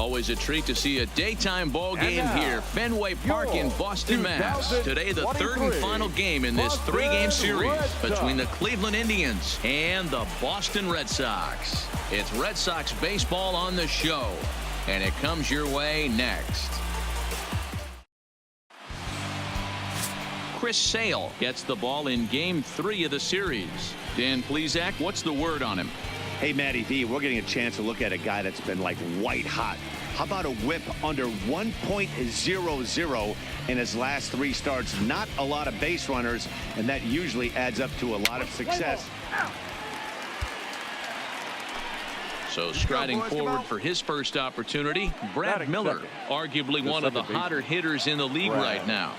Always a treat to see a daytime ball game here. Fenway Park in Boston, Mass. Today, the third and final game in this three-game series between the Cleveland Indians and the Boston Red Sox. It's Red Sox baseball on the show, and it comes your way next. Chris Sale gets the ball in Game 3 of the series. Dan Plesac, what's the word on him? Hey, Matty V, we're getting a chance to look at a guy that's been like white hot. How about a whip under 1.00 in his last 3 starts? Not a lot of base runners, and that usually adds up to a lot of success. So striding forward for his first opportunity, Brad Miller, arguably one of the hotter hitters in the league right now.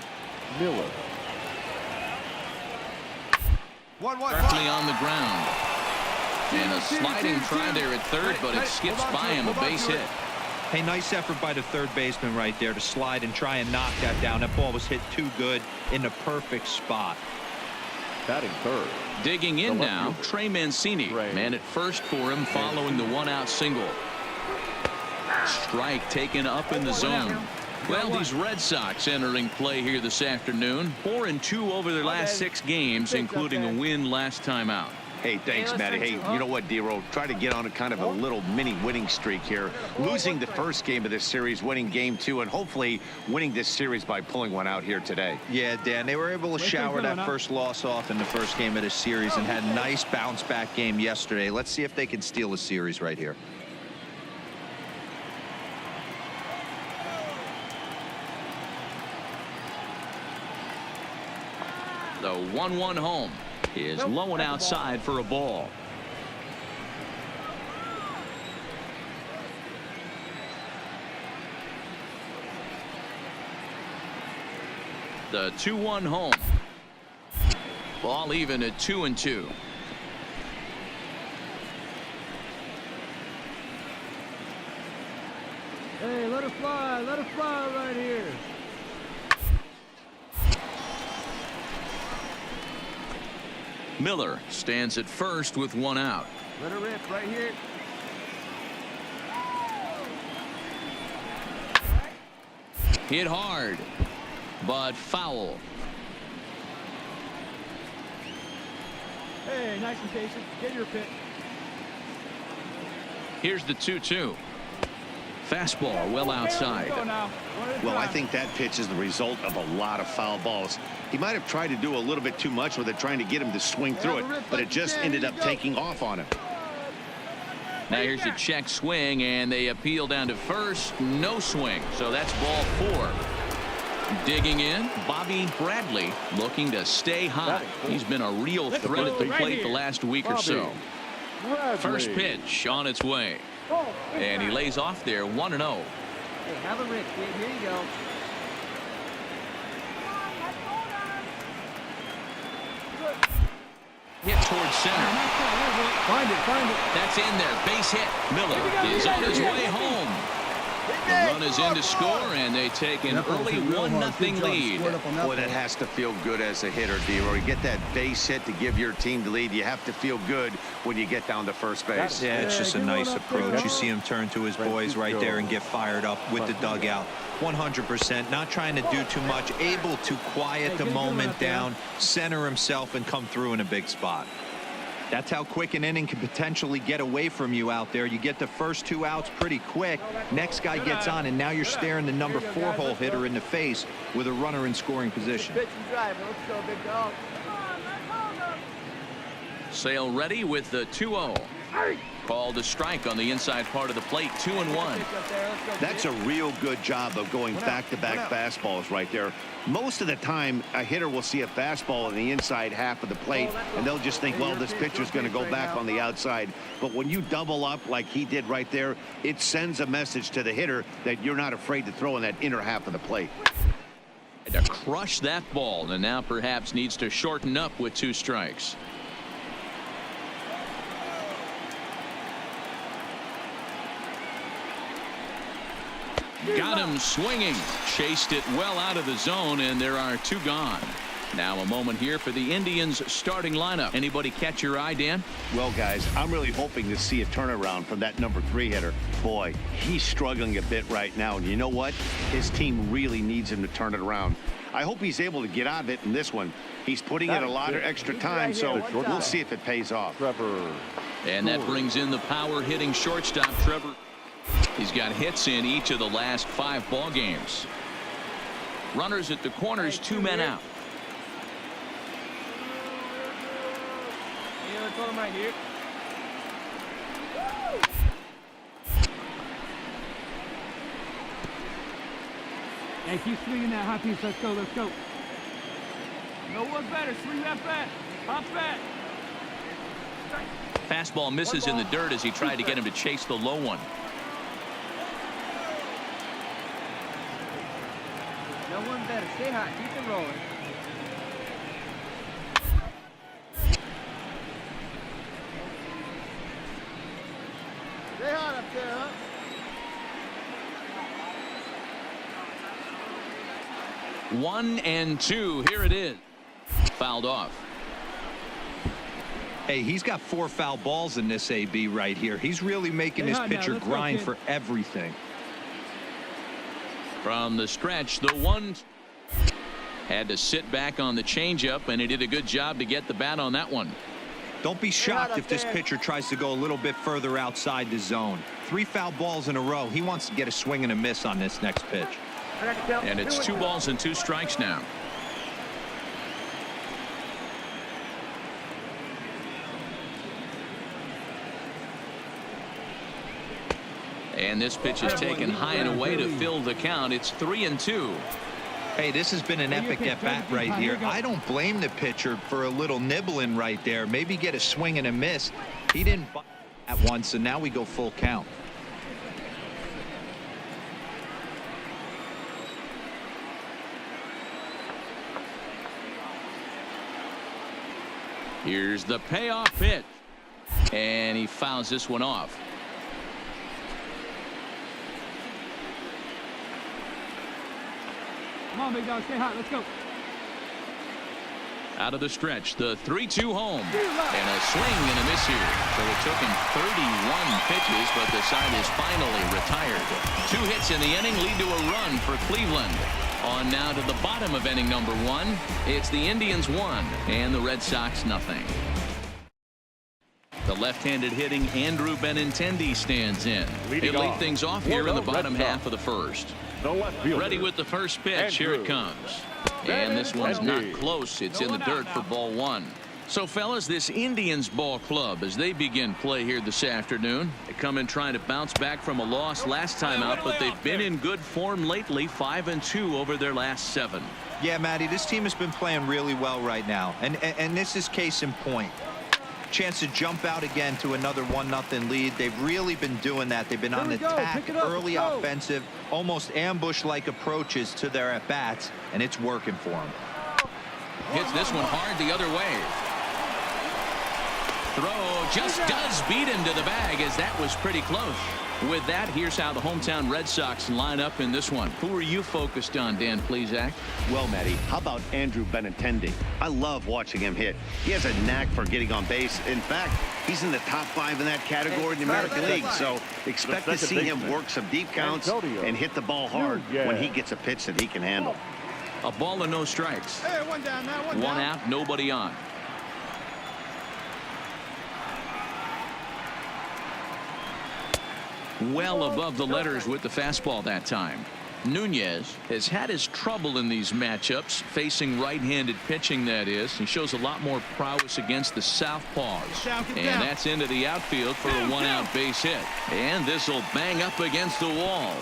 Miller. Directly on the ground. And a sliding try there at third, but it skips by him, a base hit. Hey, nice effort by the third baseman right there to slide and try and knock that down. That ball was hit too good in the perfect spot. Batting third. Digging in now, Trey Mancini. Man at first for him following the one-out single. Strike taken up in the zone. Well, these Red Sox entering play here this afternoon. 4-2 over their last 6 games, including a win last time out. Hey, thanks, Matty. Hey, you know what, D-Roll? Try to get on a kind of a little mini winning streak here. Losing the first game of this series, winning game 2, and hopefully winning this series by pulling one out here today. Yeah, Dan, they were able to shower that first loss off in the first game of this series and had a nice bounce-back game yesterday. Let's see if they can steal a series right here. The 1-1 home is low and outside for a ball. The 2-1 home. Ball even at 2-2. Hey, let it fly right here. Miller stands at first with 1 out. Let her rip right here. Hit hard, but foul. Hey, nice and patient. Get your pitch. Here's the 2-2. Fastball well outside. Well, I think that pitch is the result of a lot of foul balls. He might have tried to do a little bit too much with it, trying to get him to swing through it, but it just ended up taking off on him. Now here's a check swing, and they appeal down to first. No swing, so that's ball 4. Digging in, Bobby Bradley looking to stay hot. He's been a real threat at the plate the last week or so. First pitch on its way. And he lays off there 1-0. Hey, have a rip, kid. Here you go. Hit towards center. Find it. That's in there. Base hit. Miller is on his way home. The run is in to score, and they take an early 1-0 lead. Boy, that has to feel good as a hitter, D-Roy. You get that base hit to give your team the lead. You have to feel good when you get down to first base. Yeah, it's just a nice approach. You see him turn to his boys right there and get fired up with the dugout. 100%, not trying to do too much, able to quiet the moment down, center himself, and come through in a big spot. That's how quick an inning can potentially get away from you out there. You get the first 2 outs pretty quick. Next guy gets on, and now you're staring the number 4-hole hitter in the face with a runner in scoring position. Sale ready with the 2-0. Called a strike on the inside part of the plate. 2-1. That's a real good job of going back-to-back fastballs right there. Most of the time, a hitter will see a fastball in the inside half of the plate, and they'll just think, well, this pitcher's going to go back on the outside. But when you double up like he did right there, it sends a message to the hitter that you're not afraid to throw in that inner half of the plate. To crush that ball, and now perhaps needs to shorten up with 2 strikes. Got him swinging. Chased it well out of the zone, and there are 2 gone. Now a moment here for the Indians starting lineup. Anybody catch your eye, Dan? Well, guys, I'm really hoping to see a turnaround from that number 3 hitter. Boy, he's struggling a bit right now. And you know what? His team really needs him to turn it around. I hope he's able to get out of it in this one. He's putting in a lot of extra time, so we'll see if it pays off. Trevor. And that brings in the power hitting shortstop, Trevor. He's got hits in each of the last 5 ball games. Runners at the corners, 2 men out. Right here. Hey, keep swinging that high piece. Let's go, let's go. No one's better. Swing that bat. Hop bat. Fastball misses in the dirt as he tried to get him to chase the low one. No one better. Stay hot. Keep it rolling. Stay hot up there, huh? One and two. Here it is. Fouled off. Hey, he's got 4 foul balls in this AB right here. He's really making this pitcher grind for everything. From the stretch, the one had to sit back on the changeup, and he did a good job to get the bat on that one. Don't be shocked if this pitcher tries to go a little bit further outside the zone. 3 foul balls in a row. He wants to get a swing and a miss on this next pitch. And it's 2 balls and 2 strikes now. And this pitch is taken high and away to fill the count. It's 3-2. Hey, this has been an epic at bat right here. I don't blame the pitcher for a little nibbling right there. Maybe get a swing and a miss. He didn't buy at once, and now we go full count. Here's the payoff pitch. And he fouls this one off. Come on, big dog. Stay hot. Let's go. Out of the stretch, the 3-2 home. And a swing and a miss here. So it took him 31 pitches, but the side is finally retired. 2 hits in the inning lead to a run for Cleveland. On now to the bottom of inning number 1. It's the Indians 1 and the Red Sox nothing. The left-handed hitting Andrew Benintendi stands in. He'll lead things off here in the bottom half of the first. Ready with the first pitch. Here it comes. And this one's not close. It's in the dirt for ball 1. So, fellas, this Indians ball club, as they begin play here this afternoon, they come in trying to bounce back from a loss last time out, but they've been in good form lately, 5-2 over their last 7. Yeah, Matty, this team has been playing really well right now, and this is case in point. Chance to jump out again to another 1-0 lead. They've really been doing that. They've been on the attack, early offensive, almost ambush-like approaches to their at-bats, and it's working for them. Hits this one hard the other way. Throw just does beat him to the bag, as that was pretty close. With that, here's how the hometown Red Sox line up in this one. Who are you focused on, Dan Plesac? Well, Matty, how about Andrew Benintendi? I love watching him hit. He has a knack for getting on base. In fact, he's in the top 5 in that category in the American League. So expect to see him work some deep counts and hit the ball hard when he gets a pitch that he can handle. A ball and no strikes. Hey, one down now. One out, nobody on. Well above the letters with the fastball that time. Nunez has had his trouble in these matchups, facing right-handed pitching, that is. He shows a lot more prowess against the southpaws. And that's into the outfield for a 1-out base hit. And this will bang up against the wall.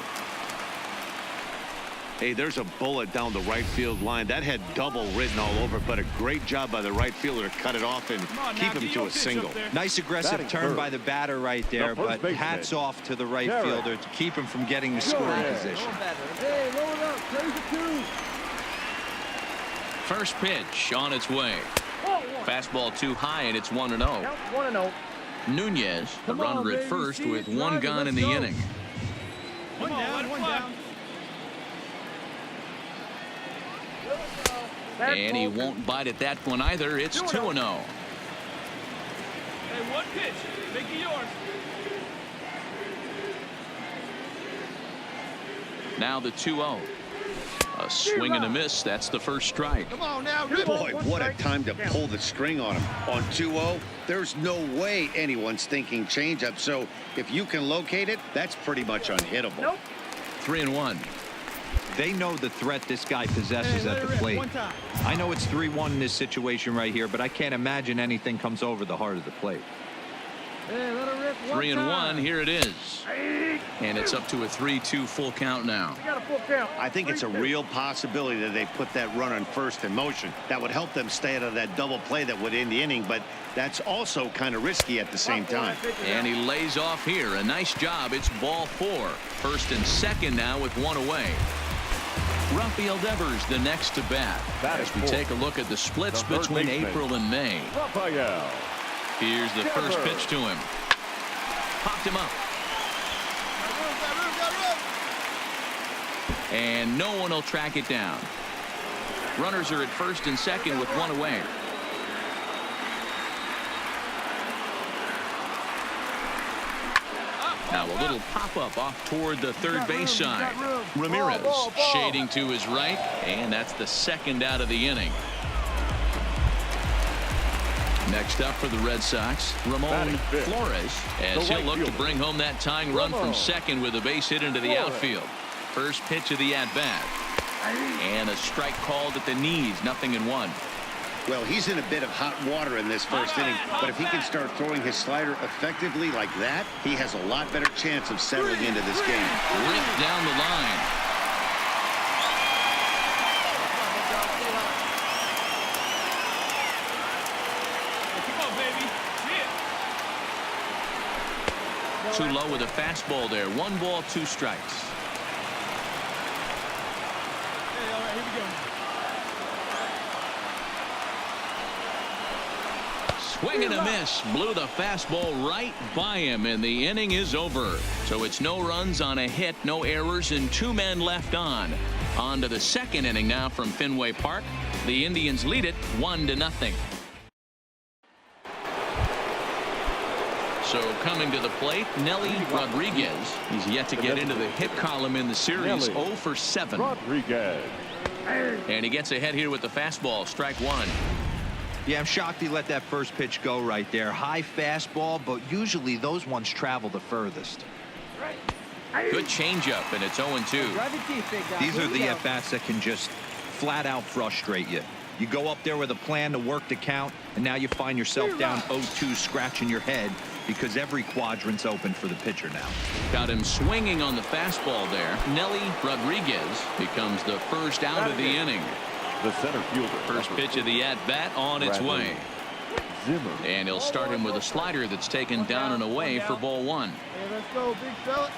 Hey, there's a bullet down the right field line. That had double written all over, but a great job by the right fielder to cut it off and keep him to a single. Nice aggressive turn by the batter right there, but hats off to the right fielder to keep him from getting the scoring position. Hey, roll it up. Crazy 2. First pitch on its way. Fastball too high, and it's 1-0. 1-0. Nunez, the runner at first, with 1 gone in the inning. One down. And he won't bite at that one either. It's 2-0. Hey, one pitch. Make it yours. Now the 2-0. A swing and a miss. That's the first strike. Come on now, boy, what a time to pull the string on him. On 2-0, there's no way anyone's thinking changeup. So if you can locate it, that's pretty much unhittable. Nope. 3-1. They know the threat this guy possesses at the plate. I know it's 3-1 in this situation right here, but I can't imagine anything comes over the heart of the plate. Hey, let her rip 3-1. Here it is. And it's up to a 3-2 full count now. We got a full count. I think it's a real possibility that they put that run on first in motion. That would help them stay out of that double play that would end the inning, but that's also kind of risky at the same time. And he lays off here. A nice job. It's ball 4. First and second now with one away. Rafael Devers the next to bat. As we take a look at the splits between April and May. Rafael. Here's the first pitch to him. Popped him up. And no one will track it down. Runners are at first and second with one away. Now a little pop-up off toward the third base side. Ramirez shading to his right, and that's the second out of the inning. Next up for the Red Sox, Ramon Flores, as he'll look to bring home that tying run from second with a base hit into the outfield. First pitch of the at-bat. And a strike called at the knees, 0-1. Well, he's in a bit of hot water in this first inning, but if he can start throwing his slider effectively like that, he has a lot better chance of settling into this game. Ripped down the line. Too low with a fastball there. 1 ball, 2 strikes. Hey, all right, here we go. Swing and a miss. Blew the fastball right by him, and the inning is over. So it's no runs on a hit, no errors, and 2 men left on. On to the second inning now from Fenway Park. The Indians lead it 1-0. So coming to the plate, Nelly Rodriguez. He's yet to get into the hit column in the series. 0 for 7. Rodriguez. And he gets ahead here with the fastball. Strike 1. Yeah, I'm shocked he let that first pitch go right there. High fastball, but usually those ones travel the furthest. Good changeup, and it's 0-2. These are the at-bats that can just flat out frustrate you. You go up there with a plan to work the count, and now you find yourself down 0-2, scratching your head because every quadrant's open for the pitcher now. Got him swinging on the fastball there. Nelly Rodriguez becomes the first out of the inning. The center fielder. First pitch of the at-bat on its way. Zimmer. And he'll start him with a slider that's taken down and away for ball 1. Hey, let's go, big fella.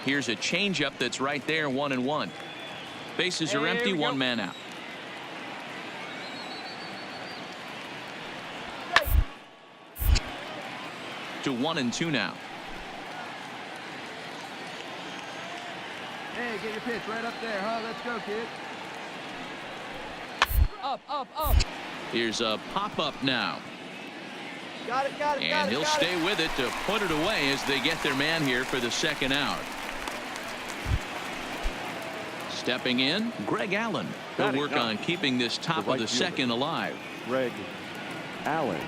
Here's a changeup that's right there, 1-1. Bases are empty, 1 man out. To 1-2 now. Hey, get your pitch right up there, huh? Let's go, kid. Up. Here's a pop-up now. Got it. And he'll stay with it to put it away as they get their man here for the second out. Stepping in, Greg Allen. He'll work on keeping this top of the second alive. Greg Allen.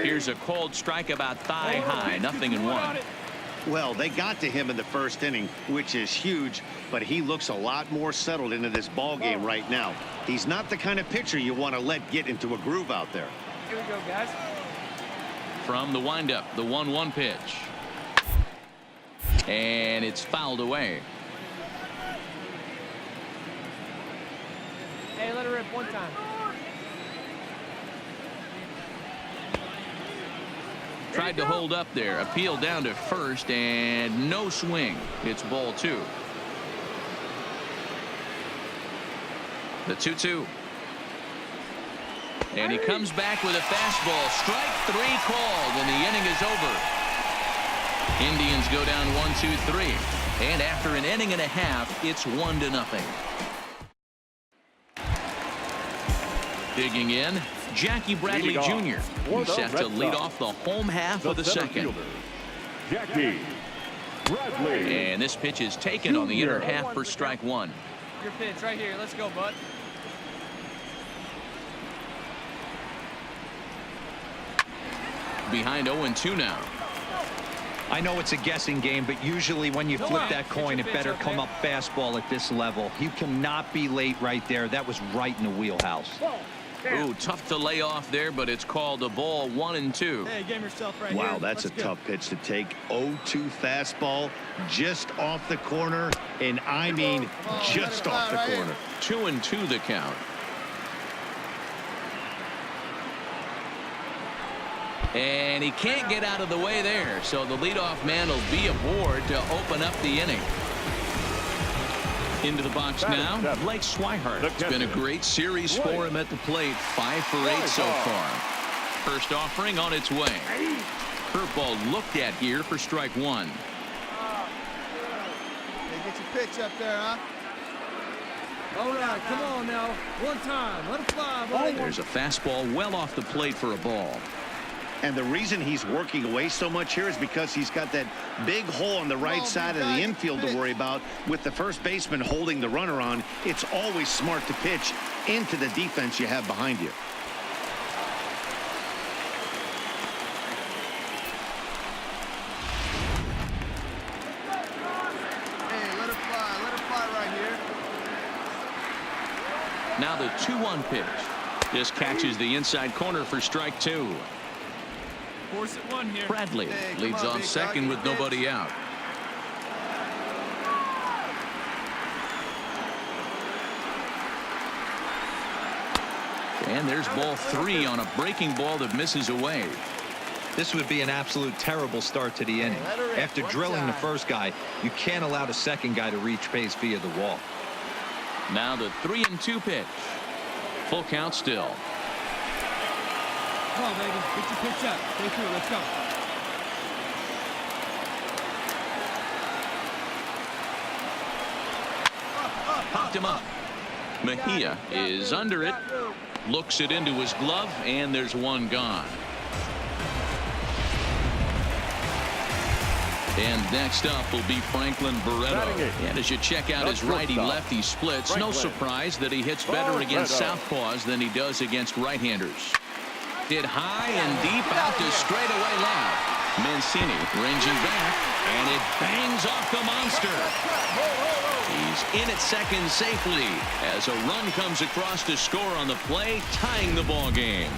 Here's a called strike about thigh high, 0-1. Well, they got to him in the first inning, which is huge, but he looks a lot more settled into this ball game right now. He's not the kind of pitcher you want to let get into a groove out there. Here we go, guys. From the windup, the 1-1 pitch. And it's fouled away. Hey, let her rip one time. Tried to hold up there. Appeal down to first, and no swing. It's ball 2. The 2-2. And he comes back with a fastball. Strike 3 called, and the inning is over. Indians go down 1-2-3. And after an inning and a half, it's 1-0. Digging in, Jackie Bradley Jr. He's set to lead off the home half of the second. Jackie Bradley. And this pitch is taken on the inner half for strike one. Your pitch right here. Let's go, bud. Behind 0-2 now. I know it's a guessing game, but usually when you flip that coin, it better come up fastball at this level. You cannot be late right there. That was right in the wheelhouse. Ooh, tough to lay off there, but it's called a ball. 1-2. Hey, game yourself right here. Wow, that's a tough pitch to take. 0-2 fastball just off the corner, and I mean just off the corner. 2-2 the count. And he can't get out of the way there, so the leadoff man will be aboard to open up the inning. Into the box now, Blake Swihart. It's been a great series for him at the plate. 5 for 8 so far. First offering on its way. Curveball looked at here for strike one. Hey, get your pitch up there, huh? All right, come on now. One time. Let it fly, boy. There's a fastball well off the plate for a ball. And the reason he's working away so much here is because he's got that big hole on the right side of the infield to worry about. With the first baseman holding the runner on, it's always smart to pitch into the defense you have behind you. Hey, let it fly. Let it fly right here. Now the 2-1 pitch. Just catches the inside corner for strike two. Force it one here. Bradley leads off second with nobody out. And there's ball 3 on a breaking ball that misses away. This would be an absolute terrible start to the inning. After drilling the first guy, you can't allow the second guy to reach base via the wall. Now the 3-2 pitch. Full count still. Come on, baby. Get your pitch up. Stay through. Let's go. Popped him up. Mejia is under it. Looks it into his glove, and there's one gone. And next up will be Franklin Barreto. And as you check out his righty-lefty splits, no surprise that he hits better against southpaws than he does against right-handers. Hit high and deep out to straightaway left. Mancini ranging back, and it bangs off the monster. He's in at second safely as a run comes across to score on the play, tying the ball game.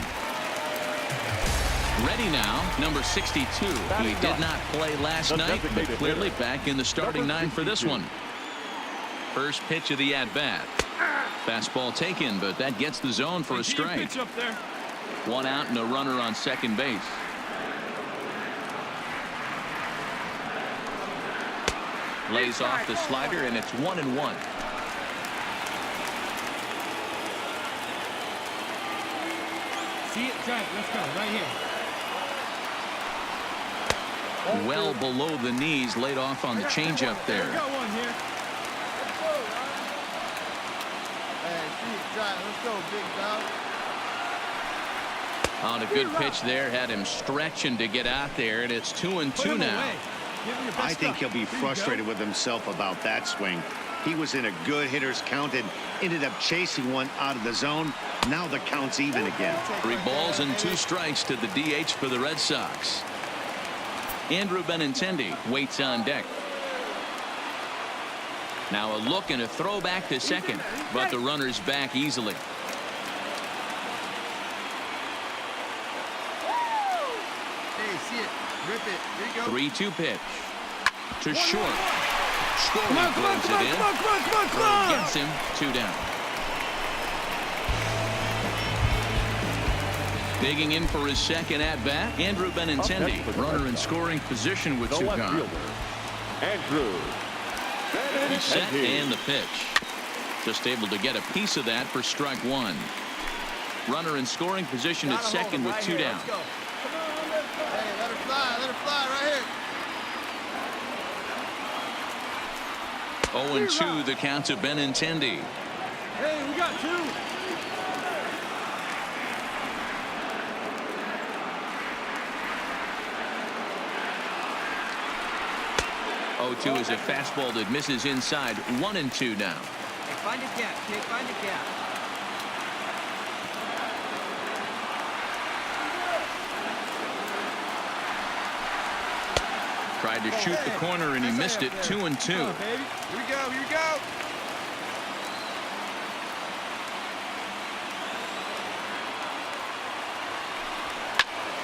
Ready now, number 62. He did not play last night, but clearly back in the starting nine for this one. First pitch of the at-bat. Fastball taken, but that gets the zone for a strike. One out and a runner on second base. Lays off the slider, and it's 1-1. See it, try it. Let's go. Right here. Well below the knees, laid off on the changeup there. Got one here. Hey, see it, try it. Let's go, big dog. On a good pitch there, had him stretching to get out there, and it's 2-2 now. I think he'll be frustrated with himself about that swing. He was in a good hitter's count and ended up chasing one out of the zone. Now the count's even again. 3 balls and 2 strikes to the DH for the Red Sox. Andrew Benintendi waits on deck. Now a look and a throw back to second, but the runner's back easily. Hey, see it. Rip it. There you go. 3-2 pitch. To short. Scoring Come on, throws it in. come on. Gets him 2 down. Digging in for his second at-bat, Andrew Benintendi. Runner in scoring position with 2 gone. Andrew He's set and the pitch. Just able to get a piece of that for strike one. Runner in scoring position at second with 2 down. Hey, let her fly right here. 0-2 the count to Benintendi. Hey, we got 2. 0-2 is a fastball that misses inside. 1-2 now. Hey, find a gap, kid. Find a gap. Tried to shoot the corner and he missed it. 2-2. Here we go. Here we go.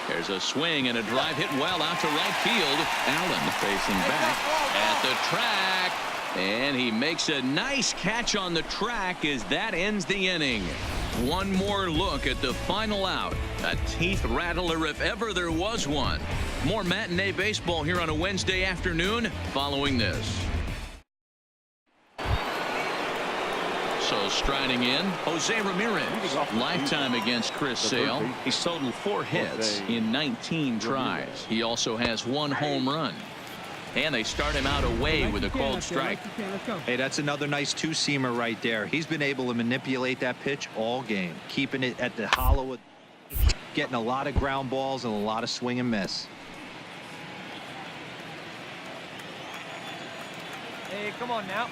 There's a swing and a drive hit well out to right field. Allen facing back at the track, and he makes a nice catch on the track as that ends the inning. One more look at the final out. A teeth rattler if ever there was one. More matinee baseball here on a Wednesday afternoon following this. So striding in, Jose Ramirez. Lifetime against Chris Sale. He's totaled 4 hits in 19 tries. He also has 1 home run. And they start him out away with a called strike. Hey, that's another nice 2-seamer right there. He's been able to manipulate that pitch all game, keeping it at the hollow, getting a lot of ground balls and a lot of swing and miss. Hey, come on now.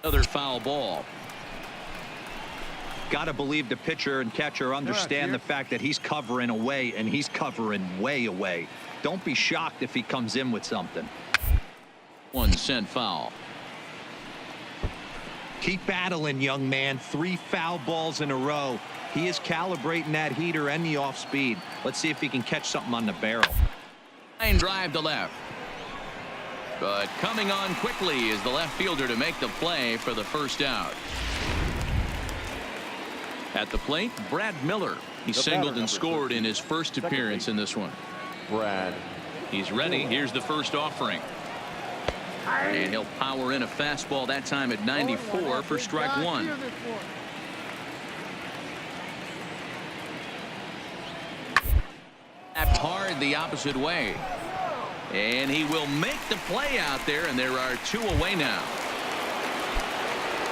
Another foul ball. Got to believe the pitcher and catcher understand the fact that he's covering away, and he's covering way away. Don't be shocked if he comes in with something. 1 cent foul. Keep battling, young man. 3 foul balls in a row. He is calibrating that heater and the off speed. Let's see if he can catch something on the barrel. Line drive to left. But coming on quickly is the left fielder to make the play for the first out. At the plate, Brad Miller. He singled and scored in his first appearance in this one. Brad. He's ready. Here's the first offering. And he'll power in a fastball that time at 94 for strike 1. Tapped hard the opposite way. And he will make the play out there, and there are 2 away now.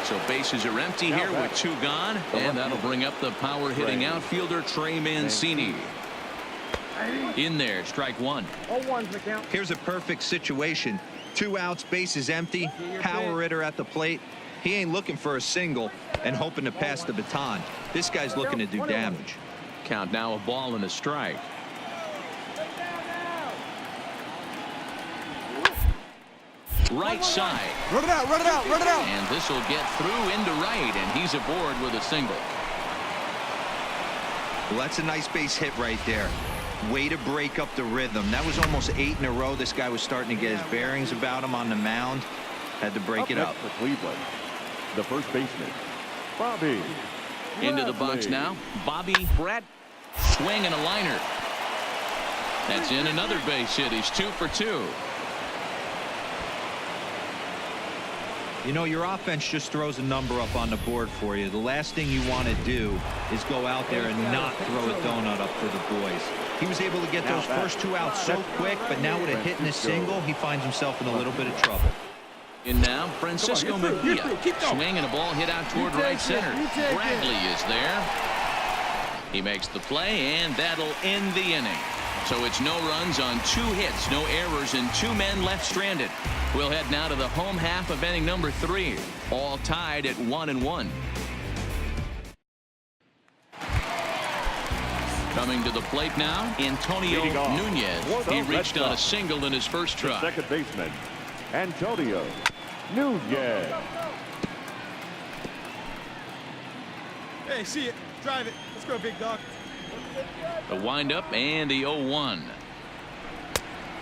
So bases are empty here with 2 gone, and that'll bring up the power hitting outfielder Trey Mancini. In there, strike 1. Here's a perfect situation. 2 outs, bases empty, power hitter at the plate. He ain't looking for a single and hoping to pass the baton. This guy's looking to do damage. Count now, a ball and a strike. Right side. Run it out, run it out, run it out. And this will get through into right, and he's aboard with a single. Well, that's a nice base hit right there. Way to break up the rhythm. That was almost 8 in a row. This guy was starting to get his bearings about him on the mound. Had to break it up. For Cleveland, the first baseman, Bobby. Into the box now, Bobby Brad. Swing and a liner. That's in another base hit. He's 2 for 2. You know, your offense just throws a number up on the board for you. The last thing you want to do is go out there and not throw a donut up for the boys. He was able to get those first 2 outs so quick, but now with a hit and a single, he finds himself in a little bit of trouble. In now, Francisco Mejia. Swing and a ball hit out toward right center. Bradley is there. He makes the play, and that'll end the inning. So it's no runs on 2 hits, no errors, and 2 men left stranded. We'll head now to the home half of inning number 3. All tied at 1-1. Coming to the plate now, Antonio Nunez. He reached on a single in his first try. Second baseman, Antonio Nunez. Hey, see it. Drive it. Let's go, big dog. The windup and the 0-1.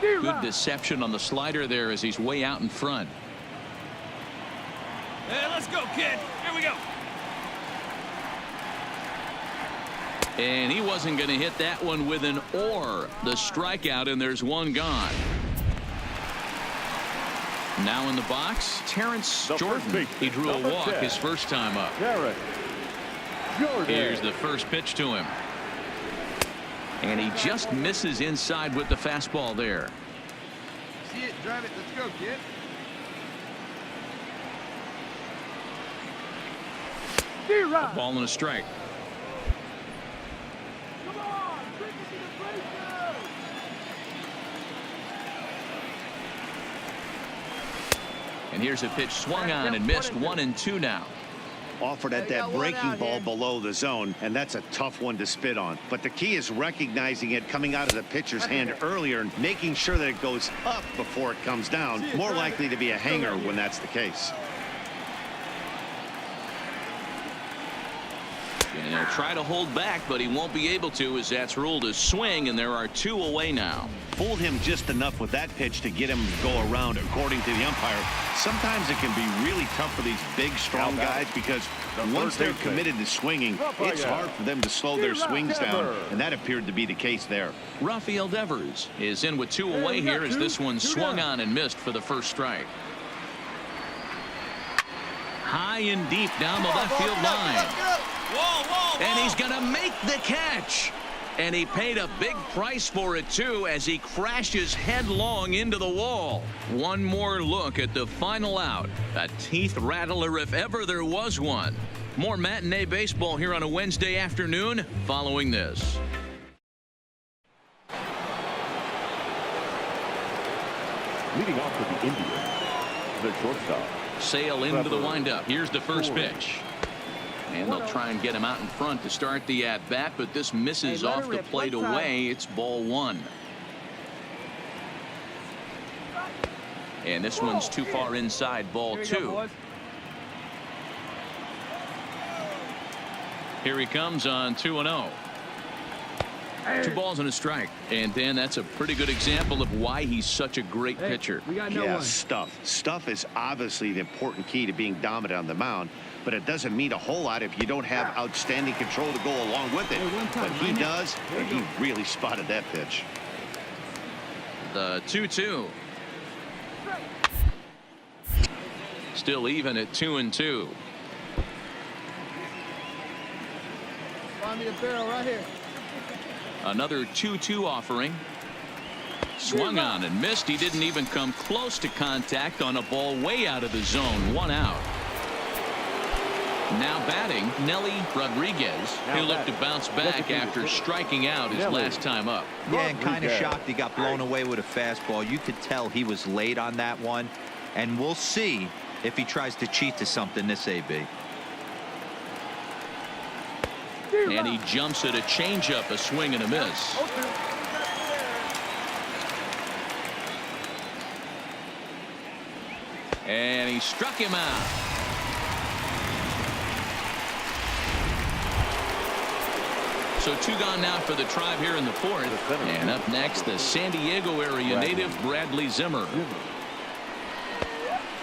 Good deception on the slider there as he's way out in front. Hey, let's go, kid. Here we go. And he wasn't going to hit that one with an or. The strikeout, and there's 1 gone. Now in the box, Terrence Jordan. He drew a walk his first time up. Terrence Jordan. Here's the first pitch to him. And he just misses inside with the fastball there. see it? Drive it. Let's go, kid. A ball and a strike. Come on, bring it to the breaker. And here's a pitch swung on and missed. 1-2 now. Offered at that breaking ball below the zone, and that's a tough one to spit on. But the key is recognizing it coming out of the pitcher's hand earlier and making sure that it goes up before it comes down. More likely to be a hanger when that's the case. And he'll try to hold back, but he won't be able to, as that's ruled a swing, and there are 2 away now. Fooled him just enough with that pitch to get him to go around, according to the umpire. Sometimes it can be really tough for these big, strong guys because once they're committed to swinging, it's hard for them to slow their swings down, and that appeared to be the case there. Rafael Devers is in with 2 away here as this one swung on and missed for the first strike. High and deep down the left field line. And he's going to make the catch. And he paid a big price for it, too, as he crashes headlong into the wall. One more look at the final out. A teeth rattler if ever there was one. More matinee baseball here on a Wednesday afternoon following this. Leading off with the Indians, the shortstop. Sail into the windup. Here's the first pitch. And they'll try and get him out in front to start the at-bat, but this misses off the plate away. It's ball 1. And this one's too far inside, ball 2. Here he comes on 2-0. 2 balls and a strike. And Dan, that's a pretty good example of why he's such a great pitcher. Yeah, stuff is obviously the important key to being dominant on the mound, but it doesn't mean a whole lot if you don't have outstanding control to go along with it. But he does, and he really spotted that pitch. The 2-2. Still even at 2-2. Find me a barrel right here. Another 2-2 offering. Swung on and missed. He didn't even come close to contact on a ball way out of the zone. 1 out. Now batting, Nelly Rodriguez, who looked to bounce back after striking out his last time up. Yeah, and kind of shocked he got blown away with a fastball. You could tell he was late on that one, and we'll see if he tries to cheat to something this AB. And he jumps at a changeup, a swing and a miss. And he struck him out. So 2 gone now for the Tribe here in the 4th. And up next, the San Diego area native Bradley Zimmer.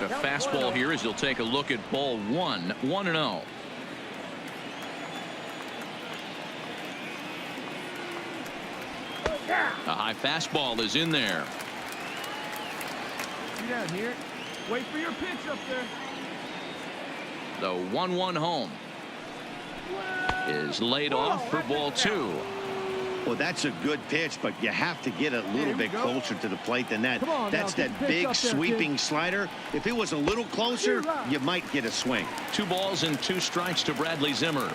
The fastball here as he'll take a look at ball 1. 1-0. A high fastball is in there. Get down here. Wait for your pitch up there. The 1-1 home is laid off for ball 2. Well, that's a good pitch, but you have to get a little bit closer to the plate than that. That's that big sweeping slider. If it was a little closer, you might get a swing. 2 balls and 2 strikes to Bradley Zimmer.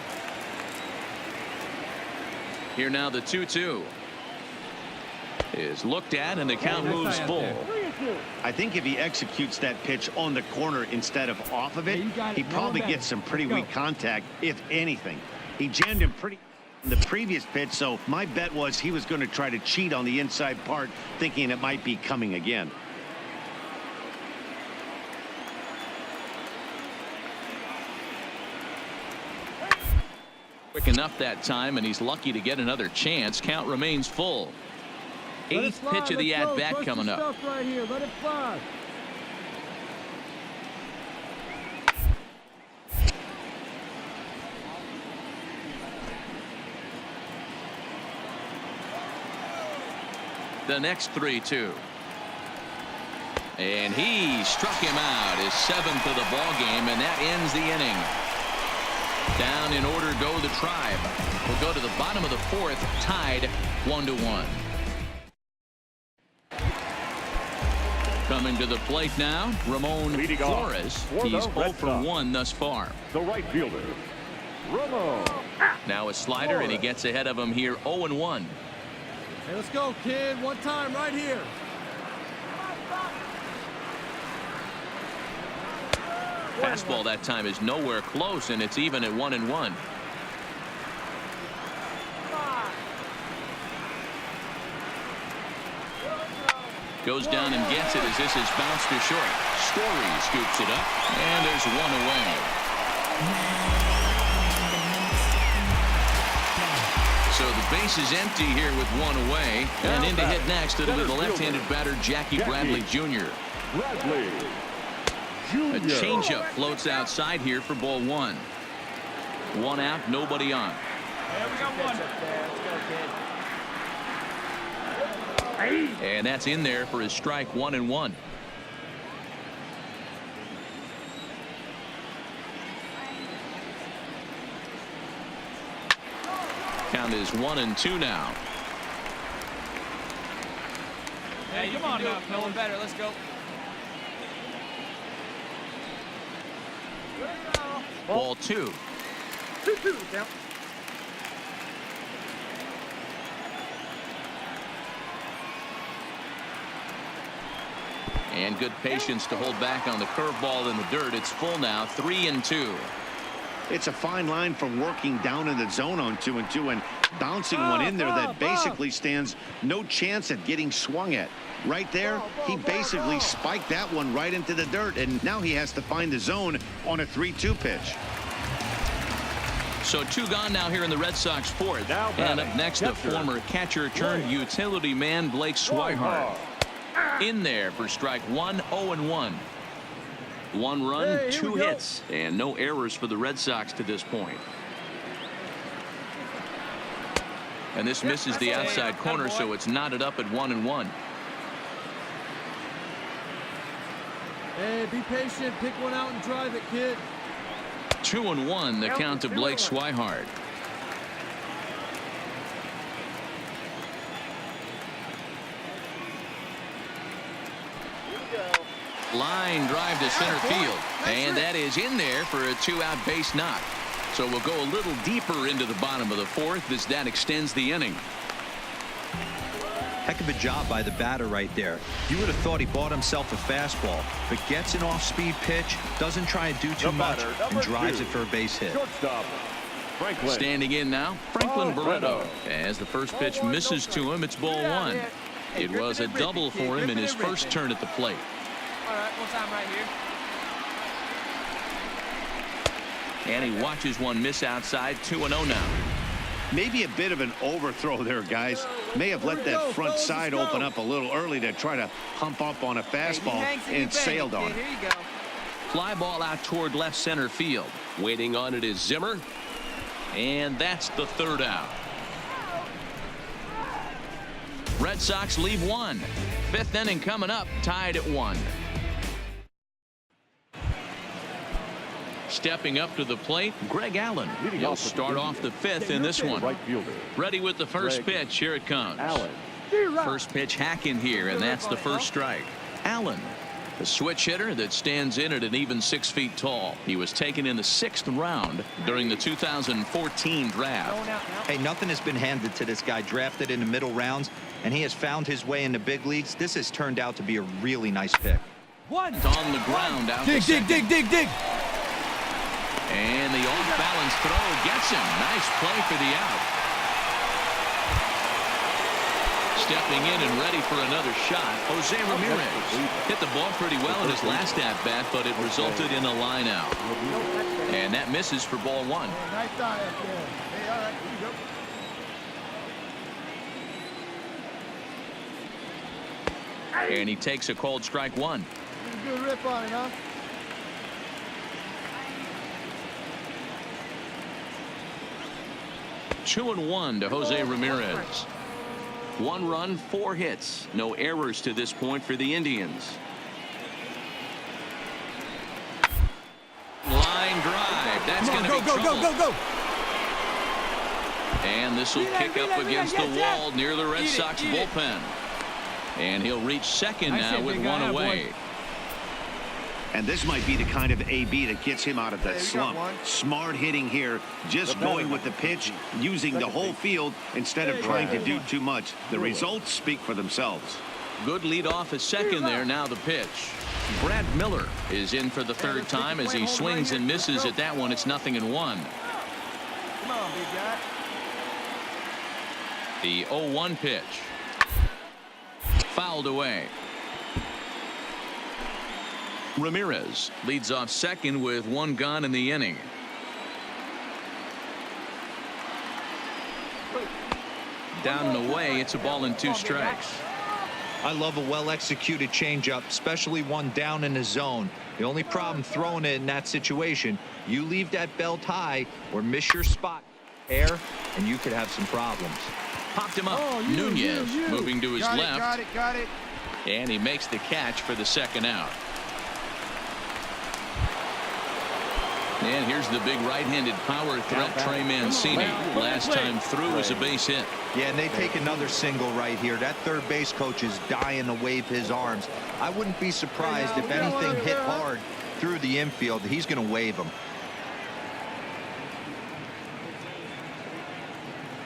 Here now the 2-2 is looked at, and the count moves full. I think if he executes that pitch on the corner instead of off of it, he probably gets some pretty weak contact, if anything. He jammed him pretty in the previous pitch, so my bet was he was going to try to cheat on the inside part, thinking it might be coming again. Quick enough that time, and he's lucky to get another chance. Count remains full. 8th pitch of the at-bat coming up. Right here. Let it fly. The next 3-2. And he struck him out, his 7th of the ball game, and that ends the inning. Down in order go the Tribe. We'll go to the bottom of the 4th, tied 1-1. Coming to the plate now, Ramon Leading off Flores. for the He's 0 Red for Sox. 1 thus far. The right fielder, Ramon. Now a slider, and he gets ahead of him here 0-1. Hey, let's go, kid. One time right here. Fastball that time is nowhere close, and it's even at 1-1. Goes down and gets it as this is bounced to short. Story scoops it up, and there's one away. So the base is empty here with one away. And in to hit next, it'll be the left-handed batter, Jackie Bradley Jr. Bradley A Jr. changeup floats outside here for ball 1. 1 out, nobody on. Yeah, we got one. And that's in there for his strike 1-1. Count is 1-2 now. Hey, come on now, feeling better. Let's go. Ball 2. 2-2 down. And good patience to hold back on the curveball in the dirt. It's full now, 3-2. It's a fine line from working down in the zone on 2-2 and bouncing one in there that basically stands no chance at getting swung at. Right there, he basically spiked that one right into the dirt, and now he has to find the zone on a 3-2 pitch. So 2 gone now here in the Red Sox 4th. Now And batting, up next, the catcher, former catcher turned utility man, Blake Swihart. In there for strike 1, 0-1. 1 run, Hey, here 2 we go. hits, and no errors for the Red Sox to this point. And this misses the outside corner, so it's knotted up at 1-1. Hey, be patient. Pick one out and drive it, kid. 2-1 the count to Blake Swihart. Line drive to center field, and that is in there for a 2-out base knock. So we'll go a little deeper into the bottom of the 4th as that extends the inning. Heck of a job by the batter right there. You would have thought he bought himself a fastball, but gets an off-speed pitch, doesn't try to do too much, and drives it for a base hit. Shortstop, Franklin. Standing in now, Franklin Barreto. As the first pitch misses to him, it's ball 1. It was a double for him in his first turn at the plate. All right, one time right here. And he watches one miss outside. 2-0 now. Maybe a bit of an overthrow there, guys. May have let that front side open up a little early to try to hump up on a fastball and sailed on it. Here you go. Fly ball out toward left center field. Waiting on it is Zimmer. And that's the 3rd out. Red Sox leave 1. 5th inning coming up, tied at 1. Stepping up to the plate, Greg Allen. He'll start off the 5th in this one. Right fielder, Ready with the first Greg pitch. Here it comes. Allen. First pitch hack in here, and that's the first strike. Allen, the switch hitter that stands in at an even 6 feet tall. He was taken in the 6th round during the 2014 draft. Hey, nothing has been handed to this guy. Drafted in the middle rounds, and he has found his way in the big leagues. This has turned out to be a really nice pick. One. It's on the ground out to second. Dig. And the off-balance throw gets him. Nice play for the out. Stepping in and ready for another shot, Jose Ramirez. Hit the ball pretty well in his last at-bat, but it resulted in a line out. And that misses for ball 1. Nice eye up there. Hey, all right, here you go. And he takes a called strike 1. Good rip on it, huh? Two and 1 to Jose Ramirez. 1 run, 4 hits. No errors to this point for the Indians. Line drive. That's going to be trouble. Go. And this will kick up against the wall near the Red Sox bullpen. And he'll reach second now with one away. And this might be the kind of AB that gets him out of that slump. Smart hitting here, just going with the pitch, using the whole field instead of trying to do too much. The results speak for themselves. Good lead off at second there. Now the pitch. Brad Miller is in for the third time as he swings and misses at that one. It's 0-1. Come on, big guy. The 0-1 pitch. Fouled away. Ramirez leads off second with one gone in the inning. Down and away. It's a ball and 2 strikes. I love a well-executed changeup, especially one down in the zone. The only problem throwing it in that situation, you leave that belt high or miss your spot, air, and you could have some problems. Popped him up. Nunez moving to his left. Got it. And he makes the catch for the second out. And here's the big right-handed power threat, Trey Mancini. Last time through was a base hit. Yeah, and they take another single right here. That third base coach is dying to wave his arms. I wouldn't be surprised if anything hit hard through the infield. He's going to wave them.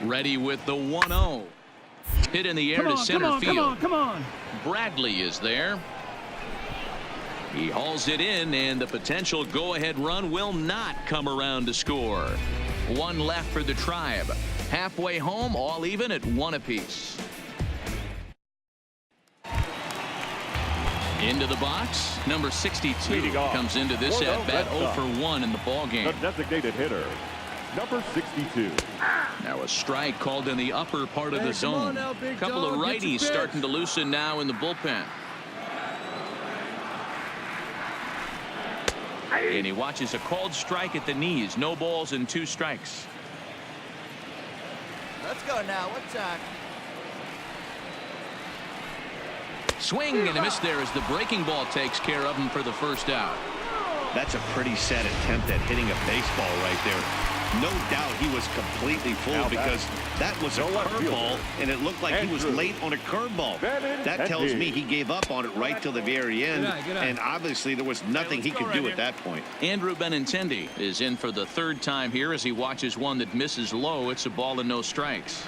Ready with the 1-0. Hit in the air to center field. Come on. Bradley is there. He hauls it in, and the potential go-ahead run will not come around to score. One left for the Tribe. Halfway home, all even at 1 apiece. Into the box, number 62 comes into this at-bat 0 for 1 in the ballgame. The designated hitter, number 62. Now a strike called in the upper part of the zone. Now, Couple of righties starting to loosen now in the bullpen. And he watches a called strike at the knees. No balls and 2 strikes. Let's go now. What time? Swing and a miss there as the breaking ball takes care of him for the first out. That's a pretty sad attempt at hitting a baseball right there. No doubt he was completely fooled because that was a curveball, and it looked like he was late on a curveball. That tells me he gave up on it right till the very end, and obviously there was nothing he could do at that point. Andrew Benintendi is in for the third time here as he watches one that misses low. It's a ball and no strikes.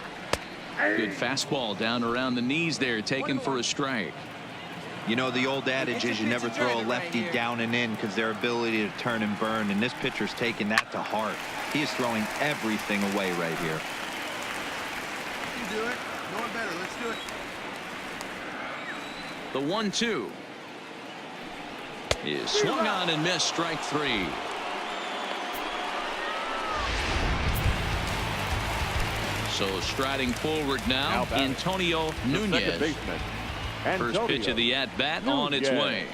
Good fastball down around the knees there, taken for a strike. You know, the old adage is you never throw a lefty down and in because their ability to turn and burn, and this pitcher's taking that to heart. He is throwing everything away right here. You can do it. No one better. Let's do it. The 1-2 is swung on and missed. Strike 3. So striding forward now Antonio Nunez. First pitch of the at-bat on its way.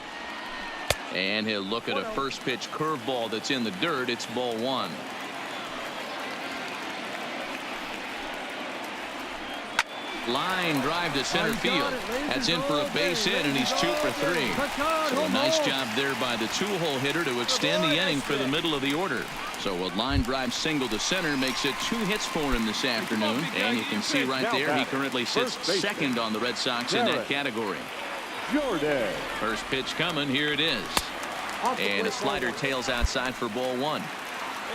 And he'll look at a first pitch curveball that's in the dirt. It's ball 1. Line drive to center field. That's in for a base hit, and he's 2 for 3. So a nice job there by the 2-hole hitter to extend the inning for the middle of the order. So a line drive single to center makes it 2 hits for him this afternoon. And you can see right there he currently sits second on the Red Sox in that category. First pitch coming. Here it is. And a slider tails outside for ball 1.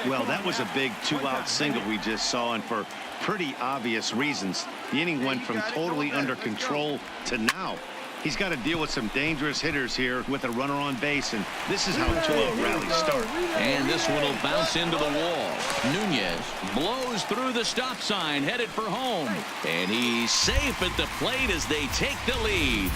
Well, that was a big 2-out single we just saw, and for pretty obvious reasons. The inning went from totally under control to now. He's got to deal with some dangerous hitters here with a runner on base, and this is how 2-out rallies start. And this one will bounce into the wall. Nunez blows through the stop sign, headed for home. And he's safe at the plate as they take the lead.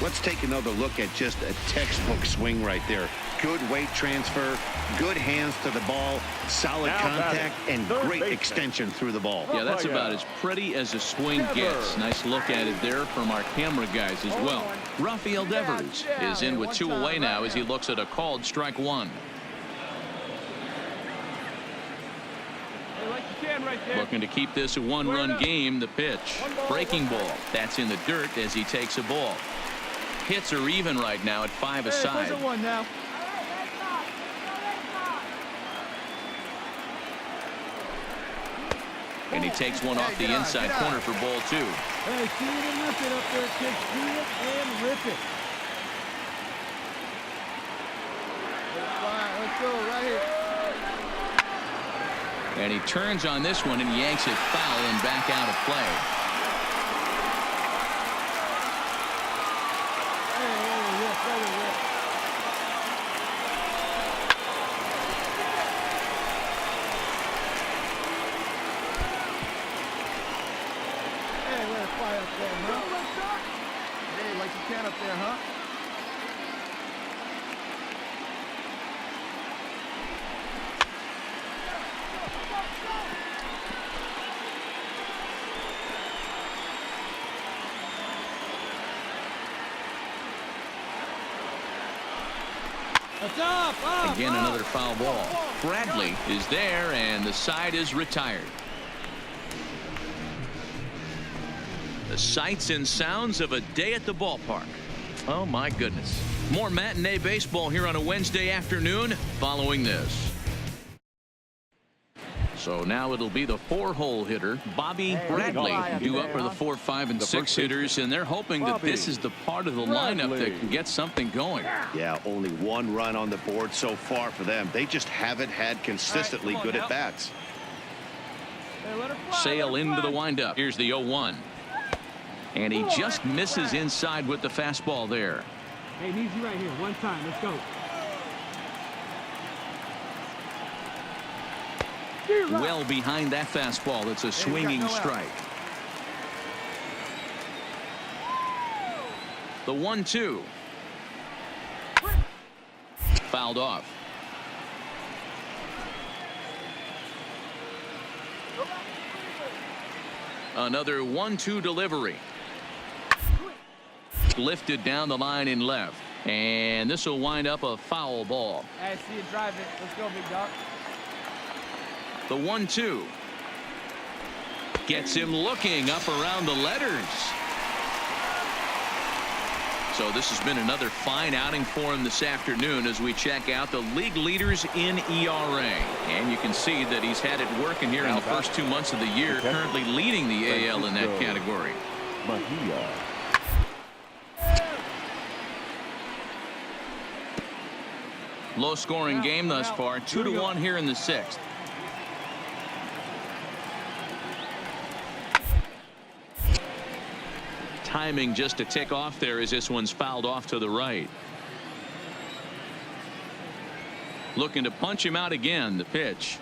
Let's take another look at just a textbook swing right there. Good weight transfer, good hands to the ball, solid contact, and great extension through the ball. Yeah, that's about as pretty as a swing gets. Nice look at it there from our camera guys as well. Rafael Devers is in with 2 away now as he looks at a called strike 1. Looking to keep this a 1-run game. The pitch. Breaking ball. That's in the dirt as he takes a ball. Hits are even right now at 5 aside. And he takes one off the inside corner for ball 2. Hey, see it and rip it up there, kid. See it and rip it. Let's go right here. And he turns on this one and yanks it foul and back out of play. Hey, let it fly up there, huh? Hey, like you can up there, huh? Again, another foul ball. Bradley is there, and the side is retired. The sights and sounds of a day at the ballpark. Oh, my goodness. More matinee baseball here on a Wednesday afternoon following this. So now it'll be the 4-hole hitter, Bobby Bradley, due up for the 4, 5, and 6 hitters, and they're hoping that this is the part of the lineup that can get something going. Yeah, only 1 run on the board so far for them. They just haven't had consistently good at bats. Sale into the windup. Here's the 0-1. And he just misses inside with the fastball there. Hey, needs you right here. One time. Let's go. Well behind that fastball. It's a swinging strike. The 1-2. Fouled off. Another 1-2 delivery. Lifted down the line in left. And this will wind up a foul ball. Hey, see you drive it. Let's go, big dog. The 1-2 gets him looking up around the letters. So this has been another fine outing for him this afternoon as we check out the league leaders in ERA. And you can see that he's had it working here in the first 2 months of the year, currently leading the AL in that category. Low scoring game thus far, 2-1 here in the 6th. Timing just a tick off there as this one's fouled off to the right. Looking to punch him out again. The pitch.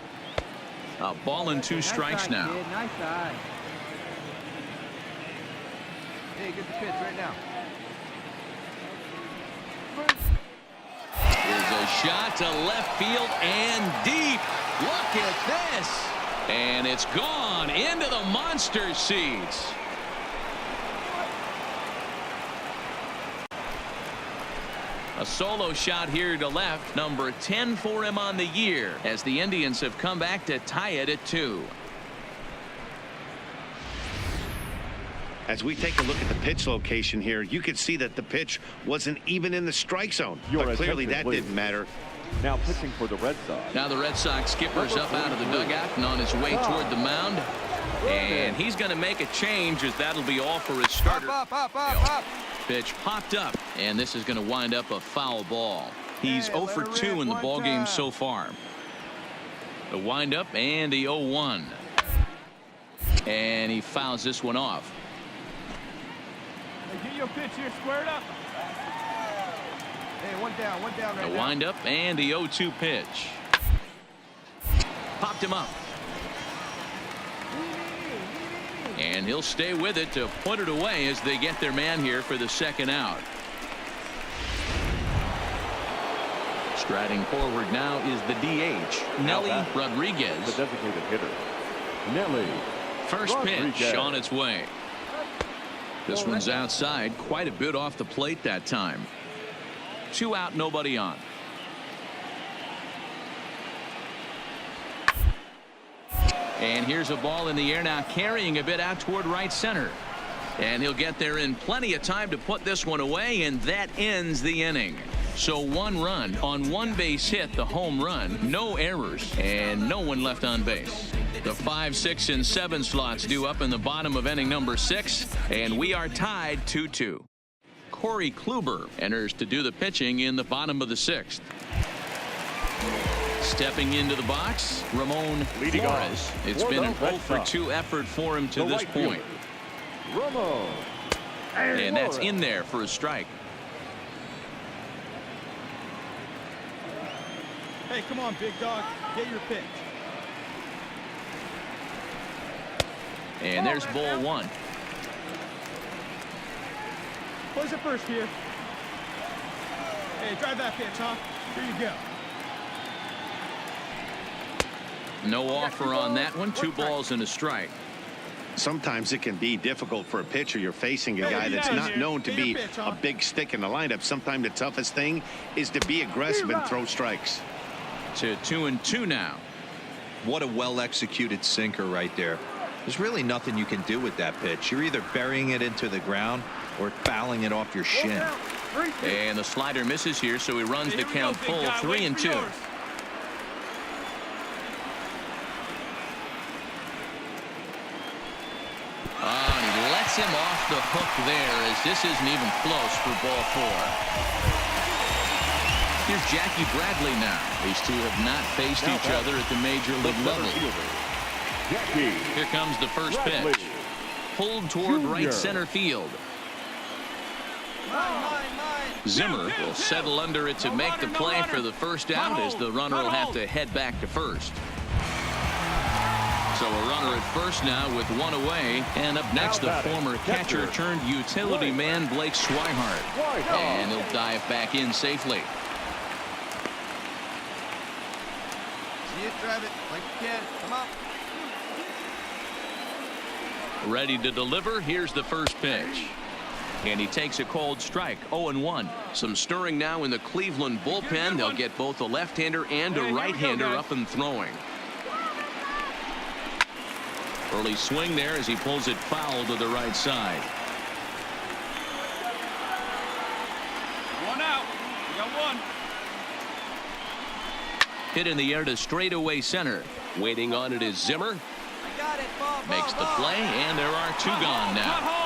A ball and 2 strikes now. Nice eye. Hey, get the pitch right now. Here's a shot to left field and deep. Look at this. And it's gone into the monster seats. A solo shot here to left, number 10 for him on the year, as the Indians have come back to tie it at 2. As we take a look at the pitch location here, you can see that the pitch wasn't even in the strike zone. But clearly that didn't matter. Now pitching for the Red Sox. Now the Red Sox skipper's up out of the dugout and on his way toward the mound. And he's going to make a change as that'll be all for his starter. Up. Pitch popped up, and this is going to wind up a foul ball. He's 0 for 2 in the ball game so far. The windup and the 0-1. And he fouls this one off. Hey, get your pitch here squared up. Hey, one down right now. The windup and the 0-2 pitch. Popped him up. And he'll stay with it to put it away as they get their man here for the 2nd out. Striding forward now is the DH, Nelly Rodriguez. The designated hitter, Nelly. First pitch on its way. This one's outside, quite a bit off the plate that time. 2 out, nobody on. And here's a ball in the air now, carrying a bit out toward right center. And he'll get there in plenty of time to put this one away, and that ends the inning. So 1 run on 1 base hit, the home run, no errors, and no one left on base. The 5, 6, and 7 slots due up in the bottom of inning number 6, and we are tied 2-2. Corey Kluber enters to do the pitching in the bottom of the 6th. Stepping into the box, Ramon Leading Flores. off It's for been the Oh, an Red 0-for-2 effort for him to The this right point. fielder, Ramon. And that's in there for a strike. Hey, come on, big dog. Get your pitch. And there's ball 1. Close it first here. Hey, drive that pitch, huh? Here you go. No offer on that one. 2 balls and a strike. Sometimes it can be difficult for a pitcher. You're facing a guy that's not known to be a big stick in the lineup. Sometimes the toughest thing is to be aggressive and throw strikes. To 2-2 now. What a well-executed sinker right there. There's really nothing you can do with that pitch. You're either burying it into the ground or fouling it off your shin. And the slider misses here, so he runs the count full. 3-2. And he lets him off the hook there, as this isn't even close for ball 4. Here's Jackie Bradley now. These two have not faced each other at the major league level. Here comes the first pitch. Pulled toward right center field. Zimmer will settle under it to make the play for the first out, as the runner will have to head back to first. So a runner at first now with 1 away. And up next, the former catcher turned utility man Blake Swihart. And he'll dive back in safely. See it, drive it like you can. Come on. Ready to deliver. Here's the first pitch. And he takes a cold strike. 0-1. Some stirring now in the Cleveland bullpen. They'll get both a left-hander and a right-hander up and throwing. Early swing there as he pulls it foul to the right side. 1 out. We got 1. Hit in the air to straightaway center. Waiting on it is Zimmer. I got it. Ball, Makes the play, and there are 2 gone now.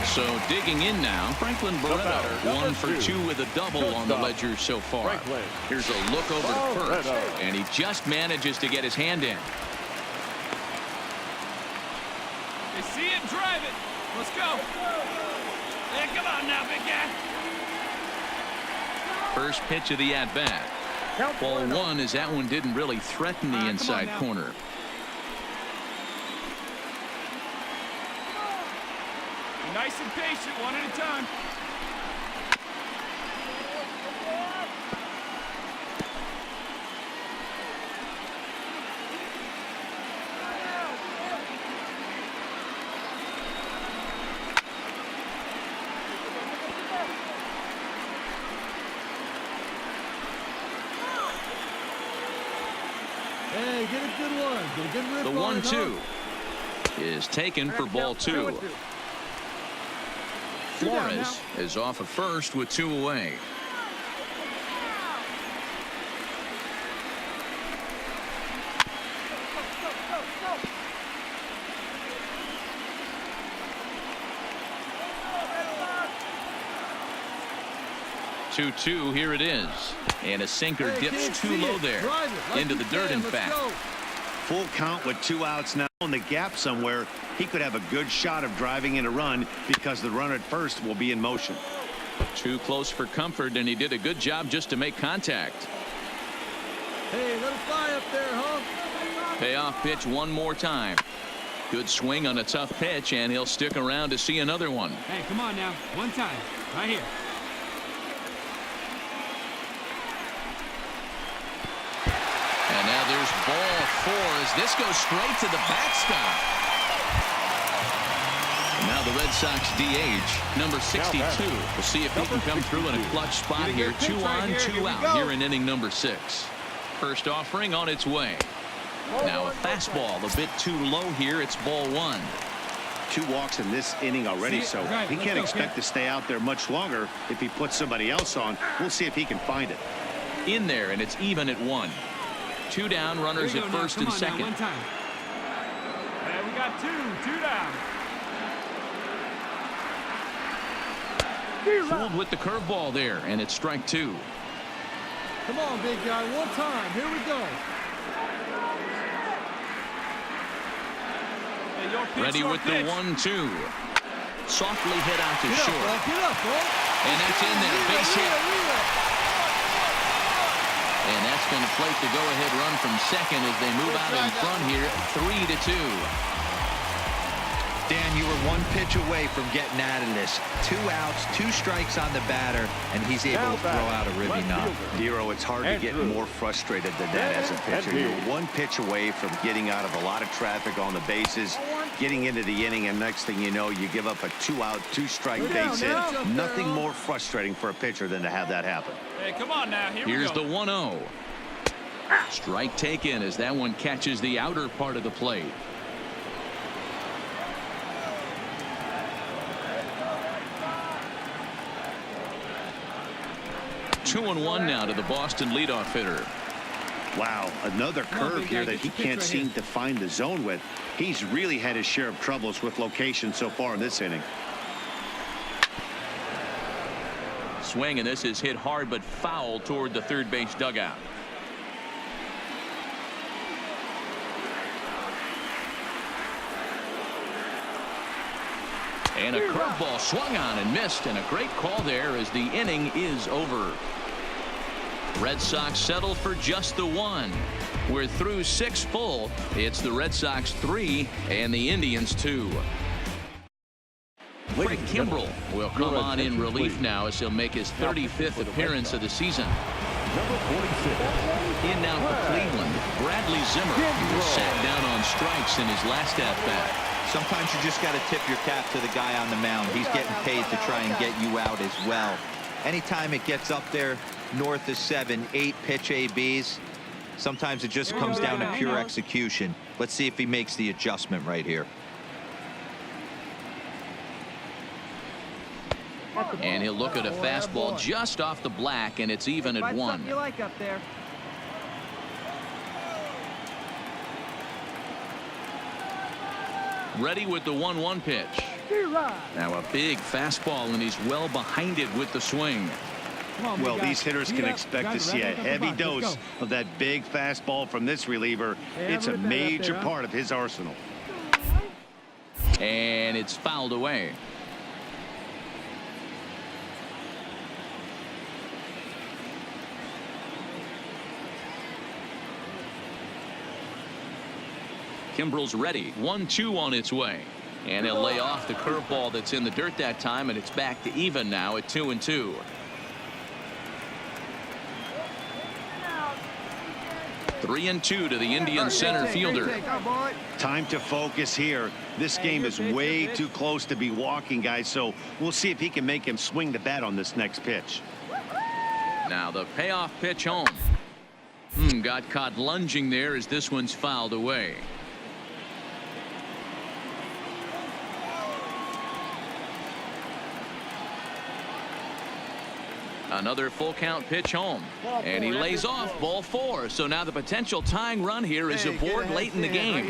So digging in now, Franklin Barreto, 1 for 2 with a double on the ledger so far. Here's a look over to first, and he just manages to get his hand in. You see it, drive it. Let's go. Hey, come on now, big guy. First pitch of the at-bat. Ball 1, as that one didn't really threaten the inside corner. Nice and patient, 1 at a time. Hey, get a good one. Get a good rip. The 1-2 is taken for ball 2. Flores is off at first with 2 away. Two, here it is. And a sinker dips too low there. Into the dirt, in fact. Full count with 2 outs now. In the gap somewhere, he could have a good shot of driving in a run because the runner at first will be in motion. Too close for comfort, and he did a good job just to make contact. Hey, let it fly up there, huh? Payoff pitch one more time. Good swing on a tough pitch, and he'll stick around to see another one. Hey, come on now. 1 time. Right here. And now there's ball 4 as this goes straight to the backstop. And now the Red Sox DH, number 62. We'll see if he can come through in a clutch spot here. 2 on, 2 out here in inning number 6. First offering on its way. Now a fastball a bit too low here. It's ball 1. 2 walks in this inning already, so he can't expect to stay out there much longer if he puts somebody else on. We'll see if he can find it. In there, and it's even at 1. 2 down, runners at first and second. One time. Yeah, we got 2 down. Fooled with the curveball there, and it's strike 2. Come on, big guy, one time. Here we go. Hey, ready with the 1-2. Softly hit out to short. Get up, bro. And that's in there. Base hit. And that's going to plate the go-ahead run from second as they move out in front here, 3-2. Dan, you were 1 pitch away from getting out of this. 2 outs, 2 strikes on the batter, and he's able to throw out a ribby knob. Dero, it's hard to get more frustrated than that as a pitcher. You're 1 pitch away from getting out of a lot of traffic on the bases, getting into the inning, and next thing you know, you give up a 2-out, 2-strike base hit. Nothing more frustrating for a pitcher than to have that happen. Hey, come on now. Here's the 1-0. Strike taken as that one catches the outer part of the plate. Two and 1 now to the Boston leadoff hitter. Wow, another curve here that he can't seem to find the zone with. He's really had his share of troubles with location so far in this inning. Swing, and this is hit hard but foul toward the third base dugout. And a curveball swung on and missed, and a great call there as the inning is over. Red Sox settle for just the 1. We're through 6 full. It's the Red Sox 3 and the Indians 2. Craig Kimbrell will come on in relief now as he'll make his 35th appearance of the season. In now for Cleveland, Bradley Zimmer, who was sat down on strikes in his last at-bat. Sometimes you just got to tip your cap to the guy on the mound. He's getting paid to try and get you out as well. Anytime it gets up there north of 7, 8 pitch ABs, sometimes it just comes down to pure execution. Let's see if he makes the adjustment right here. And he'll look at a fastball just off the black, and it's even at 1. You like up there. Ready with the 1-1 pitch. Now a big fastball, and he's well behind it with the swing. Well, these hitters can expect to see a heavy dose of that big fastball from this reliever. It's a major part of his arsenal. And it's fouled away. Kimbrell's ready. 1-2 on its way. And he'll lay off the curveball that's in the dirt that time, and it's back to even now at 2-2. Three and 2 to the Indian center fielder. Time to focus here. This game is way too close to be walking, guys, so we'll see if he can make him swing the bat on this next pitch. Now the payoff pitch home. Got caught lunging there as this one's fouled away. Another full count pitch home, and he lays off ball 4. So now the potential tying run here is aboard late in the game.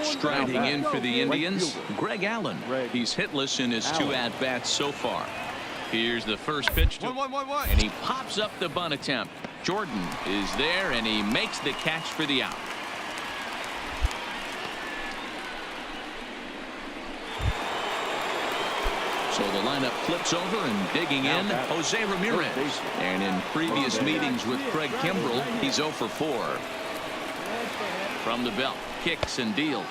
Striding in for the Indians, Greg Allen. He's hitless in his 2 at-bats so far. Here's the first pitch to and he pops up the bunt attempt. Jordan is there, and he makes the catch for the out. So the lineup flips over, and digging in, Jose Ramirez. And in previous meetings with Craig Kimbrell, he's 0 for 4. From the belt, kicks and deals.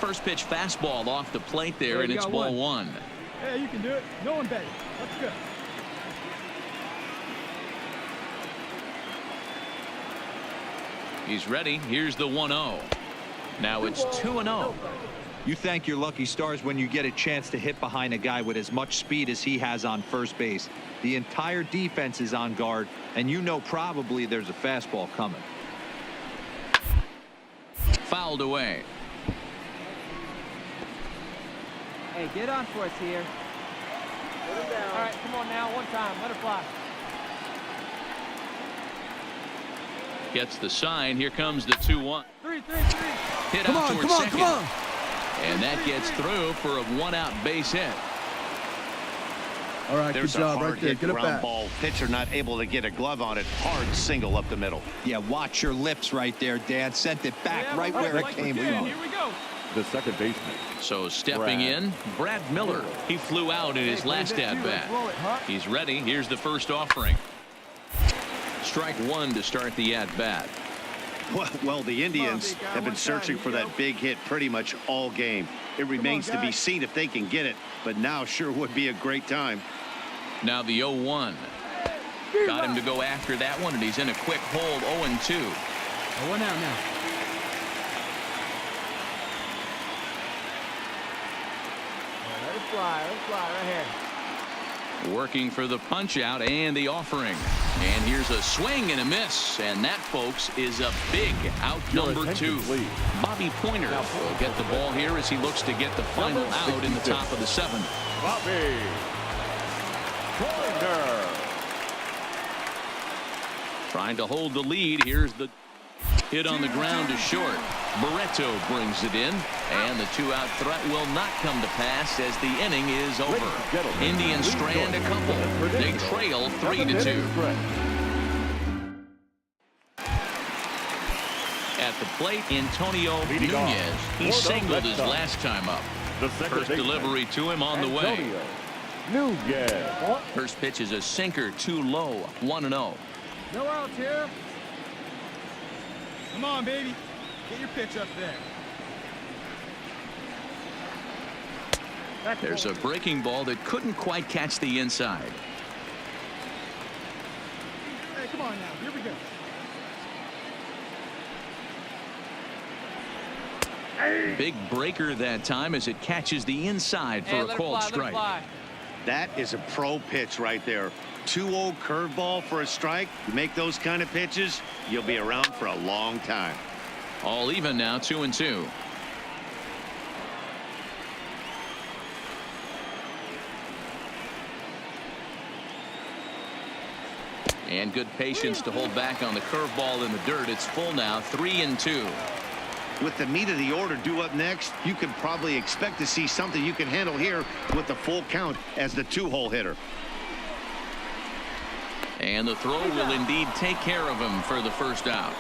First pitch fastball off the plate there, and it's ball 1. Yeah, you can do it. No one better. Let's go. He's ready. Here's the 1-0. Now it's 2-0. You thank your lucky stars when you get a chance to hit behind a guy with as much speed as he has on first base. The entire defense is on guard, and you know probably there's a fastball coming. Fouled away. Hey, get on for us here. All right, come on now, one time, let it fly. Gets the sign. Here comes the 2-1. 3-3-3. Hit out towards second. And that gets through for a one-out base hit. All right, There's good job a hard right there. hit Get it ground back. ball. Pitcher not able to get a glove on it. Hard single up the middle. Yeah, watch your lips right there, Dan. Sent it back right where it came from. Here we go. The second baseman. So stepping in, Brad Miller. He flew out in his last at-bat. He's ready. Here's the first offering. Strike one to start the at-bat. Well, the Indians have been searching for that big hit pretty much all game. It remains to be seen if they can get it, but now sure would be a great time. Now the 0-1. Got him to go after that one, and he's in a quick hold. 0-2. 1 out now. Let it fly right here. Working for the punch out and the offering. And here's a swing and a miss. And that, folks, is a big out number 2. Bobby Pointer will get the ball here as he looks to get the final out in the top of the 7th. Bobby Pointer. Trying to hold the lead. Here's the hit on the ground to short. Barreto brings it in, and the 2-out threat will not come to pass as the inning is over. Indians strand a couple. They trail 3-2. At the plate, Antonio Nunez. He singled his last time up. First delivery to him on the way. First pitch is a sinker, too low. 1-0. No outs here. Come on, baby. Get your pitch up there. There's a breaking ball that couldn't quite catch the inside. Hey, come on now. Here we go. Big breaker that time as it catches the inside for a called strike. That is a pro pitch right there. 2-0 curveball for a strike. You make those kind of pitches, you'll be around for a long time. All even now, 2-2. And good patience to hold back on the curveball in the dirt. It's full now, 3-2. With the meat of the order due up next, you can probably expect to see something you can handle here with the full count as the 2-hole hitter. And the throw will indeed take care of him for the first out.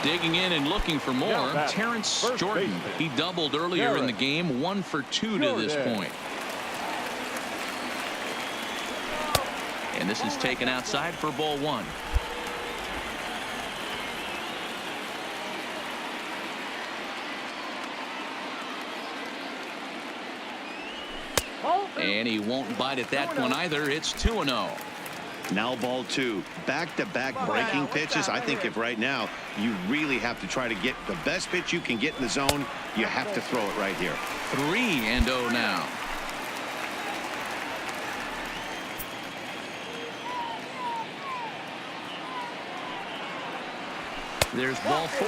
Digging in and looking for more, Terrence Jordan. He doubled earlier in the game, 1 for 2 to this point. And this is taken outside for ball 1. And he won't bite at that one either. It's 2-0. Now ball 2. Back-to-back breaking pitches. I think if right now you really have to try to get the best pitch you can get in the zone, you have to throw it right here. 3-0 now. There's ball 4.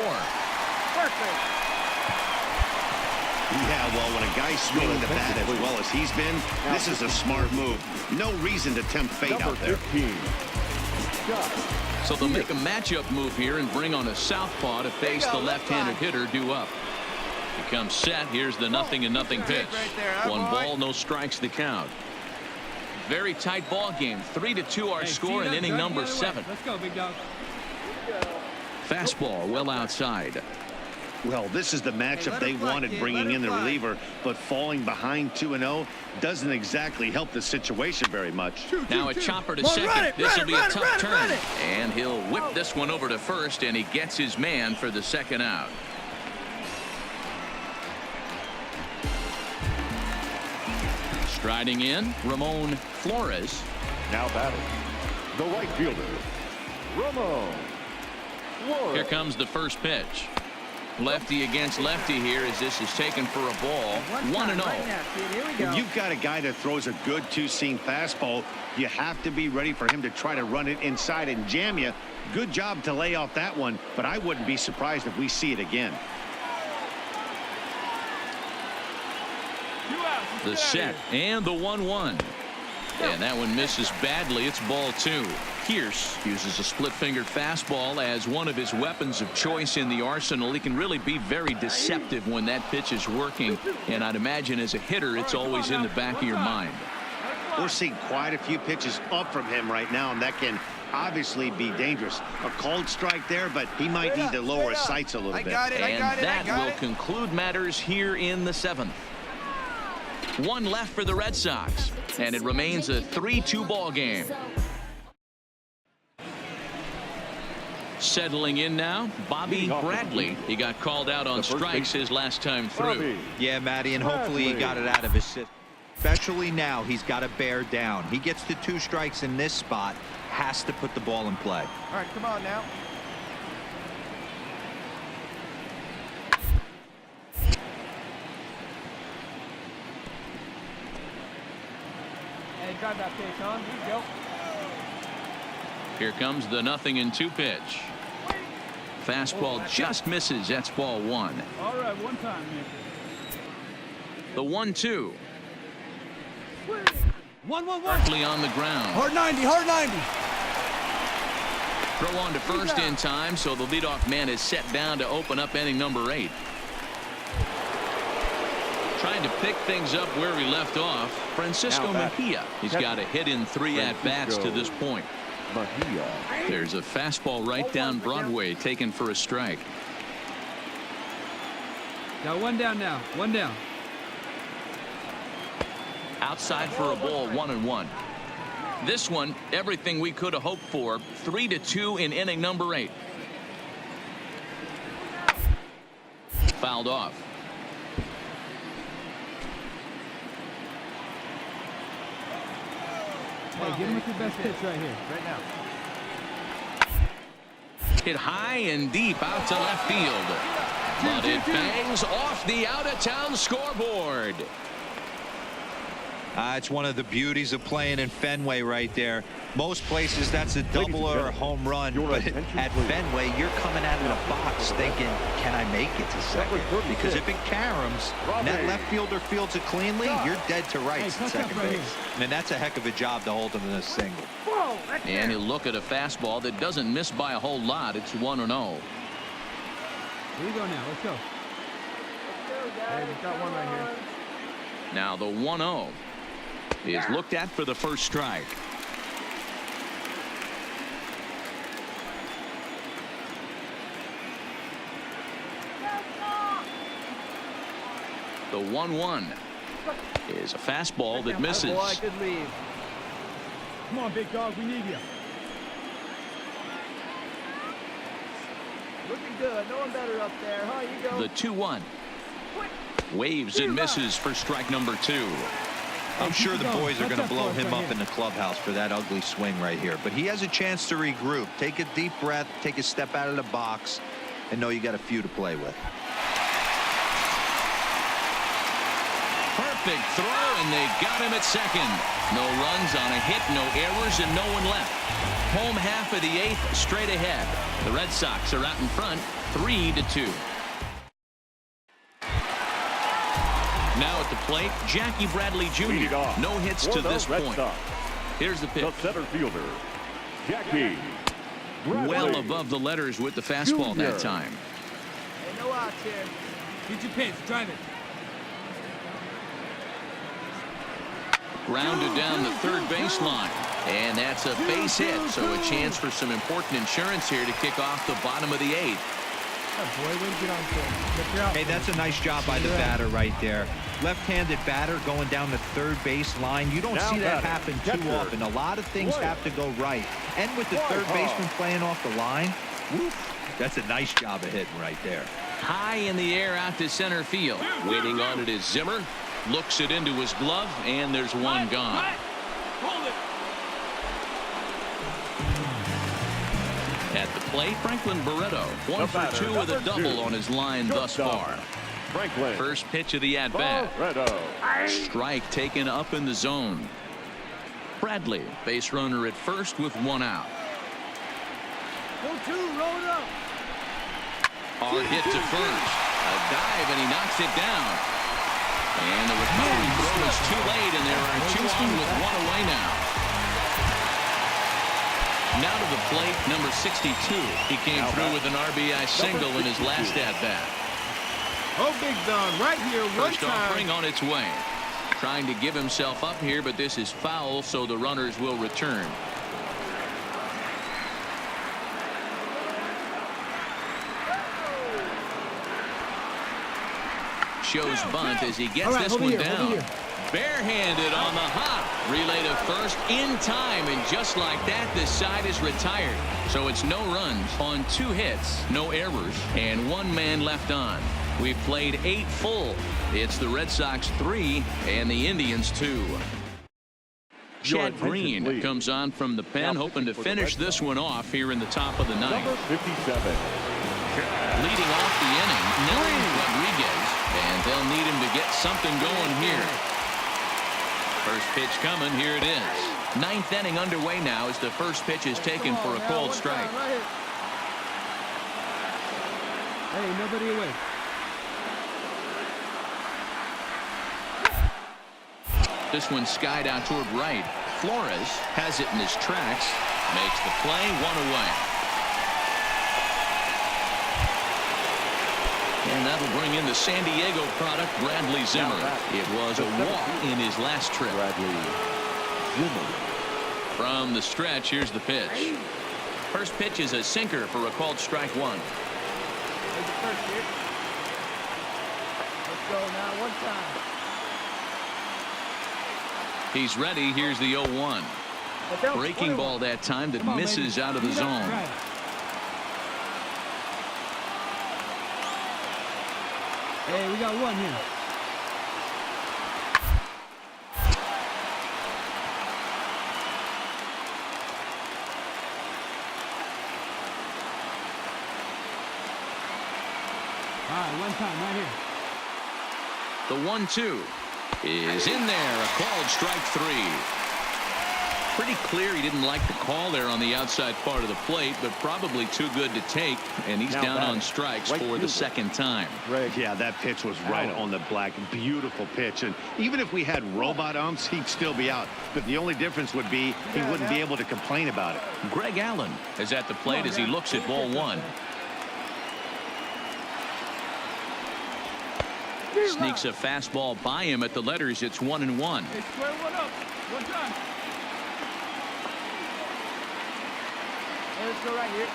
Yeah, well, when a guy's swinging the bat as well as he's been, this is a smart move. No reason to tempt fate out there. So they'll make a matchup move here and bring on a southpaw to face the left-handed hitter due up. He comes set. Here's the 0-0 pitch. 1 ball, no strikes to count. Very tight ball game. 3-2 our score in inning number 7. Let's go, big dog. Fastball well outside. Well, this is the matchup they wanted, bringing in the reliever, but falling behind 2-0 doesn't exactly help the situation very much. Now a chopper to second. This will be a tough turn. And he'll whip this one over to first, and he gets his man for the second out. Striding in, Ramon Flores. Now batting, the right fielder, Ramon Flores. Here comes the first pitch. Lefty against lefty here as this is taken for a ball. 1-0. When you've got a guy that throws a good two-seam fastball, you have to be ready for him to try to run it inside and jam you. Good job to lay off that one, but I wouldn't be surprised if we see it again. The set and the 1-1. And that one misses badly. It's ball 2. Pierce uses a split-fingered fastball as one of his weapons of choice in the arsenal. He can really be very deceptive when that pitch is working. And I'd imagine as a hitter, it's always in the back of your mind. We're seeing quite a few pitches up from him right now, and that can obviously be dangerous. A cold strike there, but he might need to lower his sights a little bit. And that will conclude matters here in the 7th. 1 left for the Red Sox, and it remains a 3-2 ball game. Settling in now, Bobby Bradley. He got called out on strikes his last time through. Yeah, Matty, and hopefully he got it out of his system. Especially now, he's got to bear down. He gets to 2 strikes in this spot, has to put the ball in play. All right, come on now. Hey, drive that pitch, huh? Here you go. Here comes the 0-2 pitch. Fastball just misses. That's ball 1. All right, one time, man. The 1-2. 1-1-1. Berkeley on the ground. Hard 90, hard 90. Throw on to first in time, so the leadoff man is set down to open up inning number 8. Trying to pick things up where he left off, Francisco Mejia. He's got a hit in 3 at-bats to this point. There's a fastball right down Broadway taken for a strike. Got 1 down now. 1 down. Outside for a ball, 1-1. This one, everything we could have hoped for. 3-2 in inning number 8. Fouled off. Hey, get him with your best pitch right here. Right now. Hit high and deep out to left field. But it bangs off the out-of-town scoreboard. It's one of the beauties of playing in Fenway right there. Most places that's a double or a home run, but at Fenway you're coming out of the box thinking, can I make it to second? Because if it caroms and that left fielder fields it cleanly, you're dead to rights at second base. And that's a heck of a job to hold him in a single. And he'll look at a fastball that doesn't miss by a whole lot. It's 1-0. Here we go now. Let's go. Hey, we got one right here. Now the 1-0 is looked at for the first strike. The 1-1 is a fastball that misses. Good lead. Come on, big dog. We need you. Looking good. No one better up there. Huh? You go. The 2-1 waves and misses for strike number 2. I'm sure the boys are going to blow him up in the clubhouse for that ugly swing right here. But he has a chance to regroup. Take a deep breath, take a step out of the box, and know you got a few to play with. Perfect throw, and they got him at second. No runs on a hit, no errors, and no one left. Home half of the 8th, straight ahead. The Red Sox are out in front, 3-2. Now at the plate, Jackie Bradley Jr. No hits to this point. Here's the pitch. The center fielder, Jackie Bradley. Well above the letters with the fastball Jr. that time. Hey, no outs here. Get your pitch. Drive it. Grounded down the third baseline. And that's a base hit, so a chance for some important insurance here to kick off the bottom of the 8th. Hey, that's a nice job by the batter right there. Left-handed batter going down the third base line. You don't see that happen too often. A lot of things have to go right. And with the third baseman playing off the line, whoop, that's a nice job of hitting right there. High in the air out to center field. Waiting on it is Zimmer. Looks it into his glove, and there's one gone. Hold it. At the plate, Franklin Barreto, 1 for 2 with a double on his line thus far. Franklin. First pitch of the at-bat. Barreto. Strike taken up in the zone. Bradley, base runner at first with 1 out. 0-2, roll it up. Hard hit to first. A dive, and he knocks it down. And the recovery throw is too late, and there are 2 on with 1 away now. Now to the plate, number 62. He came through with an RBI single in his last at-bat. Oh, Big Don, right here, one First time. offering on its way. Trying to give himself up here, but this is foul, so the runners will return. Shows bunt as he gets this one down. Barehanded on the hop. Relay to first in time, and just like that, this side is retired. So it's no runs on 2 hits, no errors, and 1 man left on. We've played 8 full. It's the Red Sox 3 and the Indians 2. Chad Green comes on from the pen, hoping to finish this one off here in the top of the 9th. Number 57. Leading off the inning, Nelly Rodriguez, and they'll need him to get something going here. First pitch coming, here it is. 9th inning underway now as the first pitch is taken for a called strike. Hey, nobody away. This one skied out toward right. Flores has it in his tracks, makes the play, 1 away. And that'll bring in the San Diego product, Bradley Zimmer. It was a walk in his last trip. Bradley Zimmer. From the stretch, here's the pitch. First pitch is a sinker for a called strike 1. There's the first hit. Let's go now, one time. He's ready. Here's the 0-1. Breaking ball that time that misses out of the zone. Hey, we got 1 here. All right, 1 time right here. The 1-2 is in there. A called strike 3. Pretty clear he didn't like the call there on the outside part of the plate, but probably too good to take, and he's down on strikes for the 2nd time. Yeah, that pitch was right on the black. Beautiful pitch, and even if we had robot umps, he'd still be out. But the only difference would be he wouldn't be able to complain about it. Greg Allen is at the plate as he looks at ball 1. Sneaks a fastball by him at the letters. It's 1-1. Hey, square 1 up. 1 time. Let's go right here.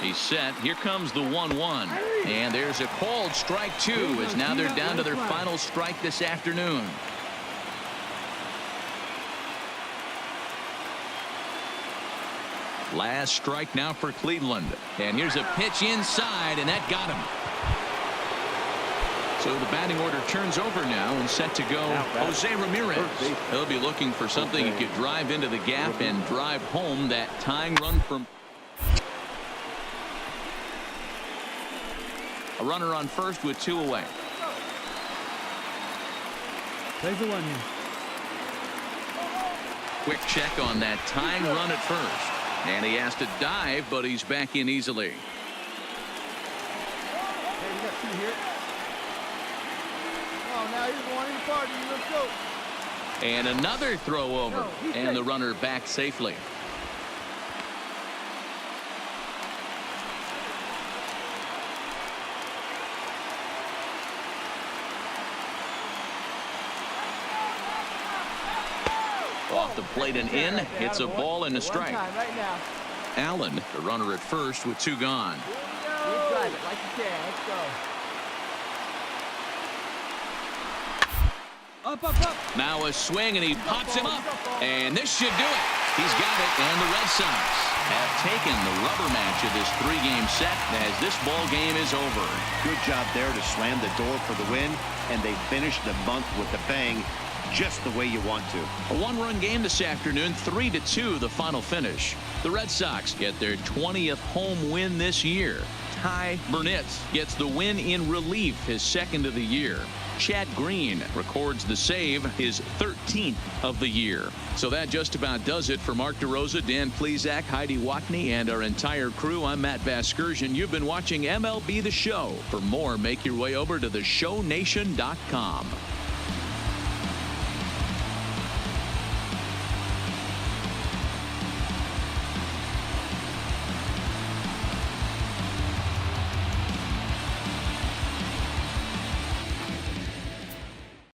He's set. Here comes the 1-1. And there's a called strike 2 as now they're down to their final strike this afternoon. Last strike now for Cleveland. And here's a pitch inside, and that got him. So the batting order turns over now and set to go Jose Ramirez. He'll be looking for something he could drive into the gap and drive home that tying run from. A runner on first with 2 away. There's the 1 here. Quick check on that tying run at first. And he has to dive, but he's back in easily. Hey, we got 2 here. Oh, now he's going in the party. Let's go. And another throw over, and the runner back safely. Off the plate and in. It's a ball and a strike. Right now. Allen, the runner at first with 2 gone. You drive it like you can. Let's go. Up, up, up. Now a swing, and he pops him up. And this should do it. He's got it, and the Red Sox have taken the rubber match of this 3-game set as this ball game is over. Good job there to slam the door for the win, and they finished the month with a bang, just the way you want to. A 1-run game this afternoon, 3-2 the final finish. The Red Sox get their 20th home win this year. Ty Burnett gets the win in relief, his 2nd of the year. Chad Green records the save, his 13th of the year. So that just about does it for Mark DeRosa, Dan Plesac, Heidi Watney, and our entire crew. I'm Matt Vasgersian. You've been watching MLB The Show. For more, make your way over to theshownation.com.